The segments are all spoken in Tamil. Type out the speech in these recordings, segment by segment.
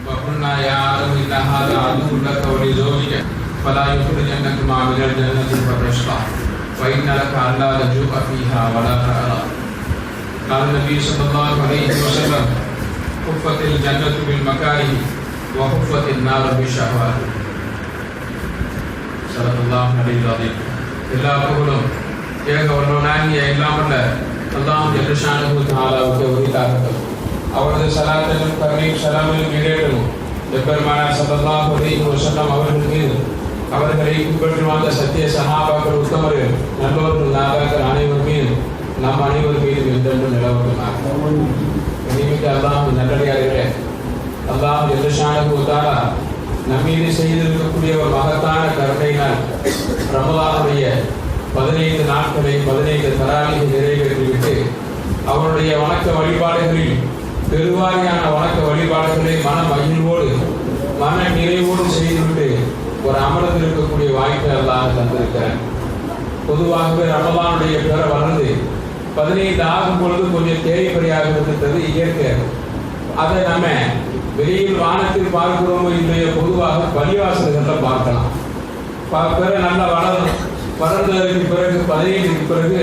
وقلنا يا آدم إن هذا عدو لك ولزوجك فلا يخرجنكما من الجنة فتشقى وإن لك ألا تجوع فيها ولا تعرى. قال النبي صلى الله عليه وسلم حفت الجنة بالمكاره وحفت النار بالشهوات. صدق الله العلي العظيم. எல்லா புகழும் ஏக வல்லவனாகிய எல்லாம் வல்ல அல்லாஹ் ஜல்ல ஷானஹு தஆலாவுக்கு உரித்தாகட்டும். அவரது ஸலாத்தும் கருணையும் ஸலாமும் ஈடேறும் பெருமானார் ஸல்லல்லாஹு அலைஹி வஸல்லம் அவர்கள் மீது, அவர்களை பின்பற்றி வாழ்ந்த சத்திய சஹாபாக்கள், உத்தமர்கள், நல்லோர்கள், நாதாக்கள் அனைவர் மீது, நம் அனைவர் மீது என்றென்றும் நிலவட்டுமாக. இனிமிக்க அல்லாஹ் நல்லடியார்களே, அல்லாஹ் ஜல்ல ஷானஹு தஆலா நம்மீது செய்திருக்கக்கூடிய ஒரு மகத்தான கருணையினால் ரமலானுடைய 15 நாட்களை 15 தராவியை நிறைவேற்றிவிட்டு அவருடைய வணக்க வழிபாடுகளில் பெருவாரியான வணக்க வழிபாடுகளை மன மகிழ்வோடு மன நிறைவோடு செய்துவிட்டு ஒரு அமர்ந்து இருக்கக்கூடிய வாய்ப்பை அல்லாஹ் தந்திருக்கிறேன். பொதுவாகவே ரமலானுடைய பெற வளர்ந்து 15 ஆகும் பொழுது கொஞ்சம் தேவைப்படியாக இருந்தது இயற்கை. அதை நம்ம வெளியில் வானத்தில் பார்க்கிறோமோ இல்லையோ, பொதுவாக பள்ளிவாசல்களில் பார்க்கலாம். பிற நல்லா வளர்ந்ததற்கு பிறகு 15க்கு பிறகு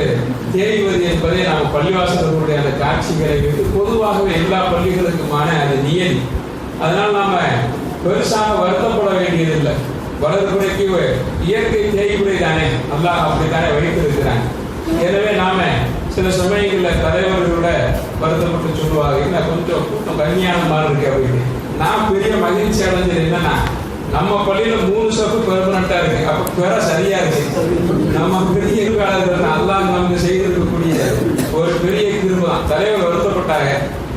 தேய்வது என்பதை நாம் பள்ளிவாசல்களுடைய அந்த காட்சிகளை விட்டு பொதுவாகவே எல்லா பள்ளிகளுக்குமான அந்த நியதி. அதனால் நாம பெருசாக வருத்தப்பட வேண்டியதில்லை. வளர்ப்புறைக்கு இயற்கை தேய்வுரை தானே, அல்லாஹ் அப்படித்தானே வைத்திருக்கிறாங்க. எனவே நாம சில சமயங்களில் தலைவர்களோட வருத்தப்பட்டு சொல்லுவாங்க, என்ன கொஞ்சம் கூட்டம் கம்மியான மாதிரி இருக்கு அப்படின்னு. நான் பெரிய மகிழ்ச்சி அடைஞ்சது என்னன்னா, நம்ம பள்ளியில 3 சப்பு பெர்மனண்டா இருக்கு. அப்ப பெற சரியா இருக்கு. நம்ம பெரிய இருக்காளர்கள் அல்லாஹ் நமக்கு செய்திருக்கக்கூடிய ஒரு பெரிய கிருபை. தலைவர் வருத்தப்பட்டாங்க,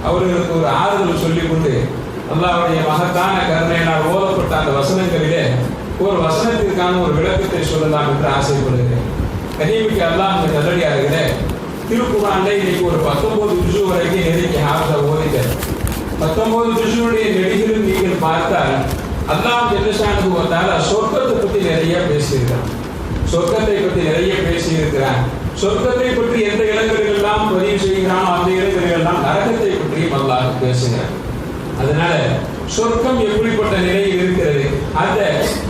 அவர்களுக்கு ஒரு ஆறுதல் சொல்லிக் கொண்டு அல்லாஹ்வுடைய மகத்தான கருணையினால் ஓதப்பட்ட அந்த வசனங்களிலே ஒரு வசனத்திற்கான ஒரு விளக்கத்தை சொல்லலாம் என்று ஆசைப்படுகிறேன். கனிமிக்கு அல்லாஹ் அந்த நல்லடியார்களே, திருக்குர்ஆன்ல இன்னைக்கு ஒரு 19 ஜுஸு வரைக்கும் நெருங்கி ஹாஃபிஸா ஓதிட்டார். 19 ஜுஸுடைய நெடுகிலும் நீங்கள் பார்த்தால் அல்லாஹ் ஜல்ல ஷானஹு வ தஆலா சொர்க்கத்தை பற்றி நிறைய பேசியிருக்கிறான். சொர்க்கத்தை பற்றி நிறைய பேசியிருக்கிறான். சொர்க்கத்தை பற்றி எந்த இடங்களில் எல்லாம் பதிவு செய்கிறானோ அந்த இடங்களில் எல்லாம் நரகத்தை பற்றியும் அல்லாஹ் பேசுகிறான். அதனால சொர்க்கம் எப்படிப்பட்ட நிலையில் இருக்கிறது, அந்த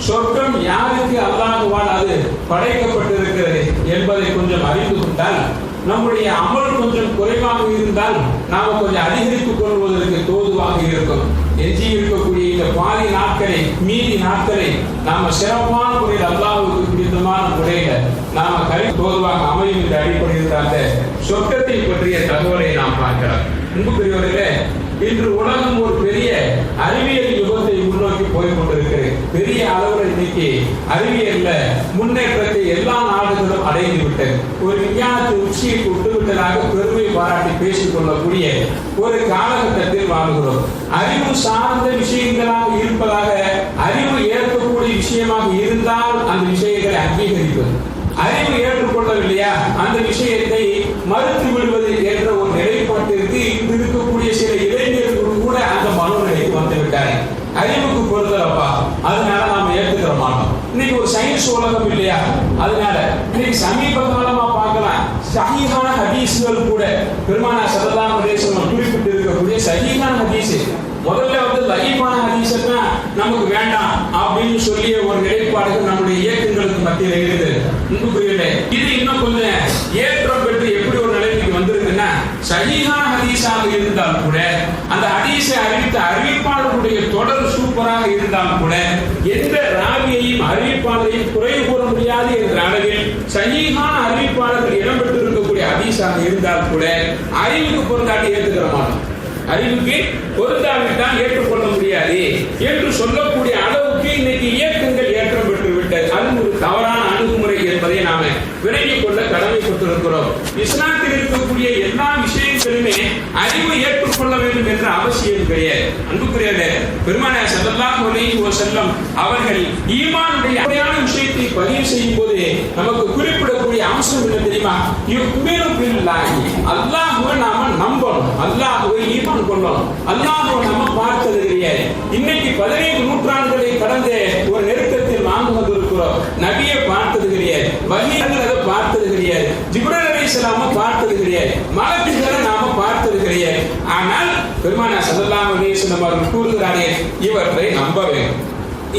சொர்க்கம் யாருக்கு அல்லாஹ்வால் அது படைக்கப்பட்டிருக்கிறது என்பதை கொஞ்சம் அறிந்து கொண்டால், நம்முடைய அமல் கொஞ்சம் குறைவாக இருந்தால் நாம கொஞ்சம் அதிகரித்துக் கொள்வதற்கு தோதுவாக இருக்கும். எஞ்சி இருக்கக்கூடிய இந்த பாதி நாட்களை, மீதி நாட்களை நாம சிறப்பான முறையில் அல்லாஹ்வுக்கு பிடித்தமான முறையில நாம தோதுவாக அமையும் என்ற அடிப்படையில் அந்த சொர்க்கத்தை பற்றிய தகவலை நாம் பார்க்கலாம். பெரியவர்களே, இன்று உலகம் ஒரு பெரிய அறிவியல் யுகத்தை முன்னோக்கி போய் கொண்டிருக்கிறது. பெரிய அளவில் இன்னைக்கு அறிவியல்ல முன்னேற்றத்தை எல்லா நாடுகளும் அடைந்து விட்டது. ஒரு விஞ்ஞானத்தை உச்சியை கொண்டு விட்டதாக பெருமை பாராட்டி பேசிக் கொள்ளக்கூடிய ஒரு காலகட்டத்தில் வாழ்கிறோம். அறிவு சார்ந்த விஷயங்களாக இருப்பதாக, அறிவு ஏற்கக்கூடிய விஷயமாக இருந்தால் அந்த விஷயங்களை அங்கீகரிப்பது, அறிவு ஏற்றுக்கொள்ளவில்லையா அந்த விஷயத்தை மறுத்து விடுவது என்ற ஒரு நிலைப்பாட்டிற்கு இங்கு இருக்கக்கூடிய சில இளைஞர்கள் கூட அந்த மனோநிலைக்கு வந்து விட்டார்கள். அறிவுக்கு பொறுத்தலப்பா, அதனால நாம ஏற்றுக்கிற மாட்டோம். இன்னைக்கு ஒரு சயின்ஸ் உலகம் இல்லையா, அதனால இன்னைக்கு சமீப காலமா பார்க்கலாம், சஹீஹான ஹதீஸ்கள் கூட பெருமானார் ஸல்லல்லாஹு அலைஹி வஸல்லம் குறிப்பிட்டு இருக்கக்கூடிய சஹீஹான ஹதீஸ், முதல்ல வந்து லஈஃபான ஹதீஸ்னா நமக்கு வேண்டாம் அப்படின்னு சொல்லிய ஒரு நிலைப்பாடுகள் நம்முடைய இயக்கங்களுக்கு மத்தியில் இருக்குது. இது இன்னும் கொஞ்சம் ஏற்றம் பெற்று எப்படி ஒரு நிலைமைக்கு வந்திருக்குன்னா, சஹீஹான ஹதீஸாக இருந்தால் கூட அந்த ஹதீஸை அறிவித்த அறிவிப்பாளர்களுடைய தொடர் சூப்பராக இருந்தால் கூட எந்த ராவியையும் அறிவிப்பாளரையும் குறை கூற முடியாது என்ற அளவில் சஹீஹான அறிவிப்பாளர்கள் இடம்பெற்றிருக்கக்கூடிய ஹதீஸாக இருந்தால் கூட அறிவுக்கு பொருந்தாட்டி ஏற்றுக்கிற மாட்டோம். அறிவுக்கு பொருந்தாவிட்டால் ஏற்றுக்கொள்ள முடியாது என்று சொல்லக்கூடிய அளவுக்கு இன்னைக்கு இயக்கங்கள் ஏற்றம் பெற்று விட்டது. அது ஒரு தவறான அணுகுமுறை என்பதை நாம விலகிக் கொள்ள கடமைப்பட்டிருக்கிறோம். இஸ்லாத்தில் இருக்கக்கூடிய எல்லா விஷயங்களுமே அறிவு ஏற்றுக்கொள்ள வேண்டும் என்ற அவசியம் கிடையாது. அன்புக்குரியவர்களே, பெருமானார் ஸல்லல்லாஹு அலைஹி வஸல்லம் அவர்கள் ஈமானுடைய அடிப்படையான விஷயத்தை பதிவு செய்யும் போது நமக்கு குறிப்பிடக்கூடிய அம்சம் என்ன தெரியுமா? யுக்மினு பில்லாஹி, அல்லாஹ்வை நாம நம்பணும், அல்லாஹ்வை ஈமான் கொள்ளணும். அல்லாஹ்வை நம்ம பார்த்தது கிடையாது. இன்னைக்கு 15 நூற்றாண்டுகளை கடந்த ஒரு நெருக்கத்தில் நாம் வந்திருக்கிறோம். நபியை பார்த்தது கிடையாது, வஹீகளை பார்த்தது கிடையாது, ஜிப்ரீல் அலைஹிஸ்ஸலாமை பார்த்தது கிடையாது, மலக்குகளை நாம பார்த்தது கிடையாது. ஆனால் பெருமானார் ஸல்லல்லாஹு அலைஹி வஸல்லம் அவர்கள் கூறுகிறார்கள், இவற்றை நம்ப வேண்டும்,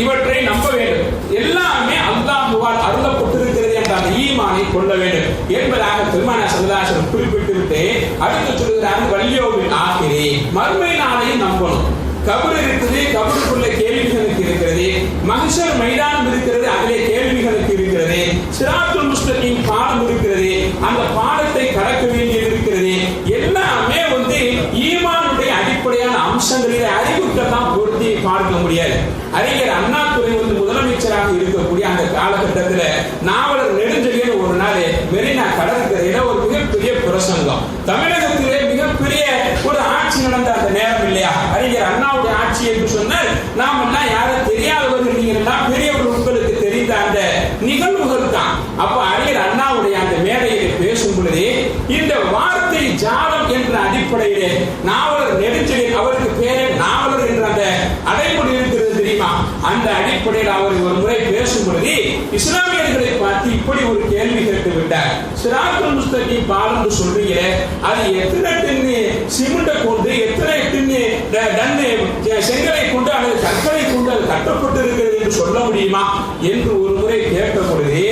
இவற்றை நம்ப வேண்டும், எல்லாமே அல்லாஹ்வால் அருளப்பட்டிருக்கிறது என்ற அந்த ஈமானை கொள்ள வேண்டும் என்பதாக பெருமானார் ஸல்லல்லாஹு அலைஹி வஸல்லம் குறிப்பிட்டு அடுத்து சொல்கிறார்கள், வல்யௌமில் ஆகிரே, மறுமை நாளையும் நம்பணும். கபர் இருக்குது, கபருக்குள்ள கேள்விகளுக்கு இருக்கிறது, மஹ்ஷர் மைதானம் இருக்கிறது, அதிலே கேள்விகளுக்கு இருக்கிறது, சிராத்துல் முஸ்தகீம் பாடம் இருக்கிறது, அந்த பாடத்தை கடக்க வேண்டியது இருக்கிறது. எல்லாமே ஈமானுடைய அடிப்படையான அம்சங்களிலே அறிவுக்கெல்லாம் பொருத்தி பார்க்க முடியாது. அறிஞர் அண்ணாதுரை முதலமைச்சராக இருக்கக்கூடிய அந்த காலகட்டத்தில் நாவலர் நெடுஞ்செழியன் ஒரு நாள் மெரினா கடற்கரையில ஒரு மிகப்பெரிய பிரசங்கம், தமிழகத்திலே மிகப்பெரிய ஒரு ஆட்சி நடந்த அந்த நேரம் இல்லையா, அறிஞர் அண்ணாவுடைய ஆட்சி என்று சொன்னால் நாம் எல்லாம் யாரும் தெரியாதவர்கள், நீங்க எல்லாம் பெரியவர்கள், உங்களுக்கு தெரிந்த அந்த நிகழ்வுகள் தான். அப்ப அறிஞர் அண்ணாவுடைய அந்த மேடையில் பேசும் பொழுது இந்த வார்த்தை ஜாலம் என்ற அடிப்படையிலே நாவலர் நெடுஞ்செழியன், அவருக்கு பேரே நாவலர் என்ற அந்த அடைமொழி இருக்கிறது தெரியுமா, அந்த அடிப்படையில் அவர் ஒரு முறை பேசும் பொழுது இஸ்லாமியர்களை பார்த்து இப்படி ஒரு கேள்வி கேட்டு விட்டார். சிராத்துல் முஸ்தகீம் பாலம் சொல்றீங்க, அது எத்தனை டின்னு சிமெண்ட கொண்டு, எத்தனை டின்னு செங்கலை கொண்டு அல்லது கற்களை கொண்டு அது கட்டப்பட்டு இருக்கிறது என்று சொல்ல முடியுமா என்று ஒரு முறை கேட்ட பொழுது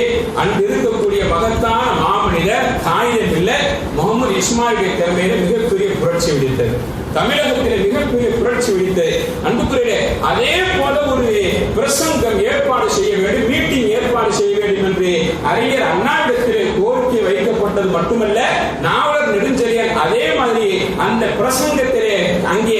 அங்கு இருக்கக்கூடிய மகத்தான மாமனிதர் காகிதம் இல்ல முகமது இஸ்மாயிலுடைய திறமையில மிகப்பெரிய புரட்சி வெடித்தது, தமிழகத்தில் மிகப்பெரிய புரட்சி வெடித்தது. அன்புக்குரிய அதே போல ஒரு பிரசங்கம் ஏற்பாடு செய்ய வேண்டும், மீட்டிங் ஏற்பாடு செய்ய வேண்டும் என்று அறிஞர் அண்ணாவிடத்திலே கோரிக்கை வைக்கப்பட்டது மட்டுமல்ல, நாவலர் நெடுஞ்செழியன் அதே மாதிரி அந்த பிரசங்கத்திலே அங்கே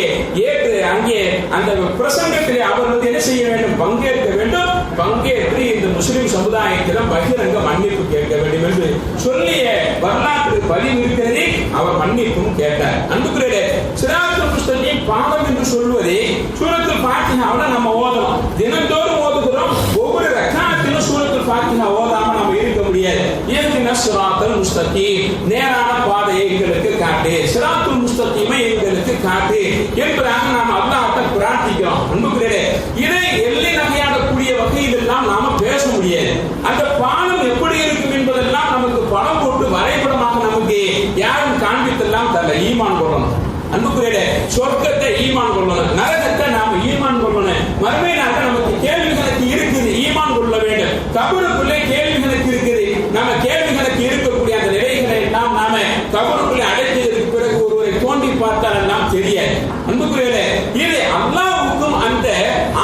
அந்த பிரசங்கத்திலே அவர் என்ன செய்ய வேண்டும், பங்கேற்க வேண்டும், பங்கேற்று இந்த முஸ்லிம் சமுதாயத்திடம் பகிரங்க மன்னிப்பு கேட்க வேண்டும் என்று சொல்லிய வரலாற்று பதிவு இருக்கிறது. அவர் மன்னிப்பும் கேட்டார். அன்புக்குரிய சிராத்துல் முஸ்தகீம் பாடம் என்று சொல்வது சூரத்துல் ஃபாத்திஹாவை நம்ம ஓதணும், தினந்தோறும் ஓதுகிறோம், ஒவ்வொரு ரக்காத்திலும் சூரத்துல் ஃபாத்திஹா ஓதாம நம்ம இருக்க முடியாது. இஹ்தினஸ் ஸிராத்தல் முஸ்தகீம், நேரான பாதையை எங்களுக்கு காட்டு, சிராத்துல் முஸ்தகீமை எங்களுக்கு காட்டு என்பதாக நாம் அல்லாஹ்வை பிரார்த்திக்கிறோம். அன்புக்குரிய இதை எல்லை நகையாடக்கூடிய வகையில் எல்லாம் நாம பேச முடியாது. அந்த பாலம் எப்படி இருக்கும் என்பதெல்லாம் நமக்கு படம் போட்டு வரைபடமாக நமக்கு யாரும் காண்பித்தெல்லாம் தர ஈமான் கொள்ளணும். அன்புக்குரிய சொர்க்கத்தை ஈமான் கொள்ளணும், நரகத்தை நாம ஈமான் கொள்ளணும், மறுமை நாட்கள் நமக்கு கேள்விகளுக்கு இருக்குது, ஈமான் கொள்ள வேண்டும், கபருக்குள்ளே கேள்விகளுக்கு இருக்குது, நம்ம கேள்விகளுக்கு இருக்கக்கூடிய அந்த நிலைகளை எல்லாம் நாம கபருக்குள்ளே அடைத்ததற்கு பிறகு ஒருவரை தோண்டி பார்த்தால் எல்லாம் தெரியாது. அன்புக்குரிய இது அல்லாஹ்வுக்கும் அந்த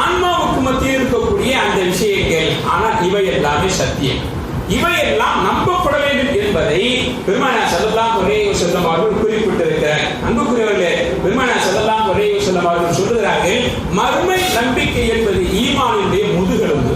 ஆன்மாவுக்கும் மத்தியில் இருக்கக்கூடிய அந்த விஷயங்கள். ஆனால் இவை எல்லாமே சத்தியம், இவையெல்லாம் நம்பப்பட வேண்டும் என்பதை பெருமானார் ஸல்லல்லாஹு அலைஹி வஸல்லம் அவர்கள் குறிப்பிட்டிருக்கிறார். அன்புக்குரியவர்களே, பெருமானார் ஸல்லல்லாஹு அலைஹி வஸல்லம் அவர்கள் சொல்கிறார்கள், மறுமை நம்பிக்கை என்பது ஈமானினுடைய முதுகெலும்பு,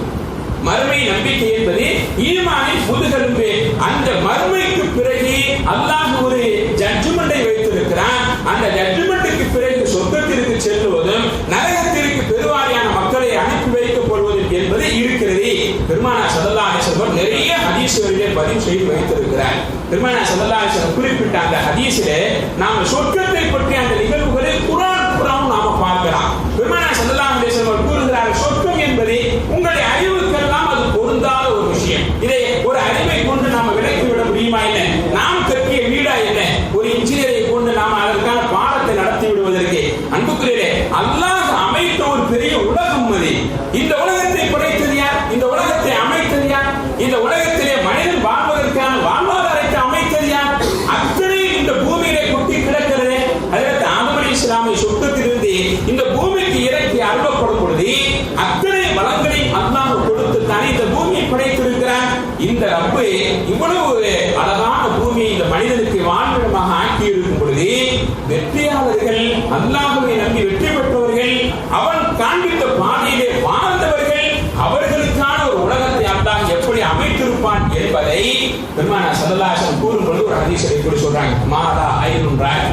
மறுமை நம்பிக்கை என்பது ஈமானின் முதுகெலும்பு. அந்த மறுமைக்கு பிறகு அல்லாஹ் ஒரு ஜட்ஜ்மெண்டை வைத்திருக்கிறான். அந்த ஜட்ஜ்மெண்ட்டுக்கு பிறகு சொர்க்கத்திற்கு செல்வதும் நரகத்திற்கு பெருவாரியான மக்களை அனுப்பி வைக்கப்படுவதும் என்பது இருக்கிறது. பெருமானார் ஸல்லல்லாஹு அலைஹி வஸல்லம் நிறைய ஹதீஸ்களிலே பதிவு செய்து வைத்திருக்கிறார். பெருமானார் ஸல்லல்லாஹு அலைஹி வஸல்லம் குறிப்பிட்ட அந்த ஹதீஸிலே நாம சொர்க்கத்தை பற்றி அந்த நிகழ்வுகளை குர்ஆன் நாம பார்க்கலாம். பெருமானார் ஸல்லல்லாஹு அலைஹி வஸல்லம் கூறுகிறார், சொர்க்கம் என்பது உங்களுடைய அறிவுக்கெல்லாம் அது பொருந்தாத ஒரு விஷயம். இதை ஒரு அறிவை கொண்டு நாம விளக்கி விட முடியுமா? என்ன நாம் கட்டிய வீடா என்ன, ஒரு இன்ஜினியரை கொண்டு நாம அதற்கான பாடத்தை நடத்தி விடுவதற்கு? அன்புக்குரிய அல்லாஹ் அமைத்த ஒரு பெரிய உலகம் அது. இந்த உலகத்தை படைத்தது யார்? இந்த உலகத்தை அமைத்தது யார்? இந்த உலகத்திலே மனிதன் வாழ்வதற்கான வாழ்வாதாரத்தை அமைத்தது யார்? அத்தனை இந்த பூமியிலே கொட்டி கிடக்கிறது. அதற்கு ஆதம் அலைஹிஸ்ஸலாமை சொர்க்கத்திலிருந்து இந்த பூமிக்கு இறக்கி அருளப்படும் பொழுது அத்தனை வளங்களையும் அல்லாஹ் கொடுத்து தானே இந்த பூமியை படைத்திருக்கிறார். இந்த ரப்பு இவ்வளவு ஒரு அழகான பூமியை இந்த மனிதனுக்கு வாழ்விடமாக ஆக்கி இருக்கும் பொழுது வெற்றியாளர்கள், அல்லாஹ்வை நம்பி வெற்றி பெற்றவர்கள், அவன் காண்பித்த பாதையிலே வாழ்ந்தவர்கள், அவர்களுக்கான ஒரு உலகத்தை அல்லாஹ் எப்படி அமைத்திருப்பான் என்பதை பெருமானார் ஸல்லல்லாஹு அலைஹி வஸல்லம் கூறும் பொழுது ஒரு ஹதீஸிலே இப்படி சொல்றாங்க, மாதா ஐனுன்றார்,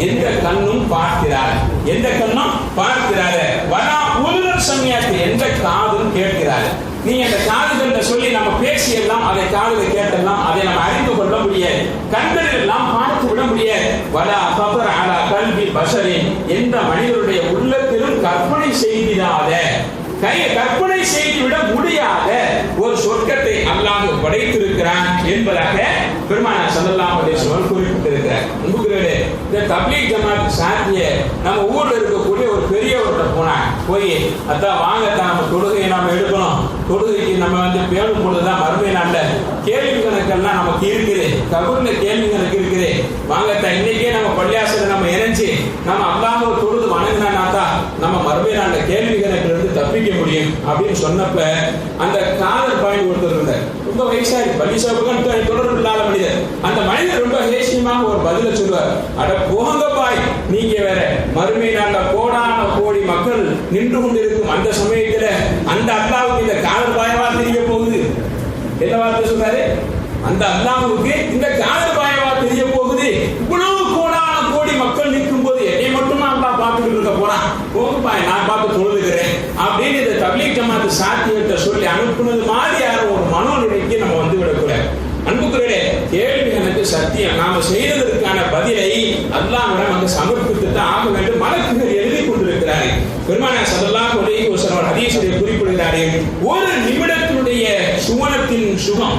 எந்த கண்ணும் பார்க்கிறார், எந்த கண்ணும் பார்க்கிறார், வலா உதுன் சமியத், எந்த காதும் கேட்கிறார். நீ அந்த காதுகள்ல சொல்லி நம்ம பேசி எல்லாம் அதை காதுல கேட்டெல்லாம் அதை நம்ம அறிந்து கொள்ள முடியாது, கண்களில் எல்லாம் பார்த்து விட முடியாது. வலா கபர் அலா கல்வி பஷரின், எந்த மனிதனுடைய உள்ளத்திலும் கற்பனை செய்திடாத கற்பனை செய்துவிட முடியாத ஒரு சொர்க்கத்தை அல்லாஹ் படைத்திருக்கிறான் என்பதாக பெருமானார் ஸல்லல்லாஹு அலைஹி வஸல்லம் குறிப்பிட்டிருக்கிறார். அன்புக்குரியவர்களே, இந்த தப்லீக் ஜமாத் சாத்திய நம்ம ஊர்ல இருக்கக்கூடிய ஒரு பெரியவர்கிட்ட போய் அதான் வாங்கத்தான் நம்ம தொழுகையை நாம எடுக்கணும், தொழுகைக்கு நம்ம பேணும் பொழுதுதான் மறுமை நாள்ல கேள்வி கணக்கெல்லாம் நமக்கு இருக்குது, கபூர்ல கேள்வி கணக்கு இருக்குது, வாங்கத்தான் இன்னைக்கே நம்ம பள்ளியாசல நம்ம இணைஞ்சு நம்ம அல்லாஹ்வை தொழுது வணங்கினாத்தா நம்ம மறுமை நாள்ல கேள்வி கணக்குல இருந்து தப்பிக்க முடியும் அப்படின்னு சொன்னப்ப அந்த காதல் பாயிண்ட் ஒருத்தர் இருந்தார். ரொம்ப வயசாகி பள்ளி சபகம் தொடர்பு இல்லாத மனிதர். அந்த மனிதர் ரொம்ப ஹேசியமாக ஒரு பதில சொல்வார். அட போங்க பாய், நீங்க வேற மறுமை நாள்ல கோடான கோடி மக்கள் நின்று கொண்டிருக்கும் அந்த சமயத்துல அந்த அல்லாஹ்வுக்கு இந்த காதல் பாயவா தெரிய போகுது. என்ன வார்த்தை சொல்றாரு? அந்த அல்லாஹ்வுக்கு இந்த காதல் பாயவா தெரிய போகுது. இவ்வளவு கோடான கோடி மக்கள் நிற்கும் போது என்னை மட்டும் அல்லாஹ் பார்த்துட்டு இருக்க போறான், போங்க பாய் நான் பார்த்து தொழுதுகிறேன் அப்படின்னு இந்த தப்லீக் ஜமாத் சாத்தியத்தை சொல்லி அனுப்புனது மாதிரி யாரும் ஒரு மனோநிலைக்கு நம்ம வந்து விடக்கூடாது. அன்புக்குரியவர்களே, கேள்வி எனக்கு சத்தியம் நாம செய்ததற்கான பதிலை அல்லாஹ்விடம் அங்கு சமர்ப்பித்து தான் ஆக வேண்டும். மலக்குகள் எழுதி கொண்டிருக்கிறார்கள். பெருமானார் ஸல்லல்லாஹு அலைஹி வஸல்லம் ஹதீஸிலே குறிப்பிடுகிறார்கள், ஒரு நிமிடத்தினுடைய சுவனத்தின் சுகம்,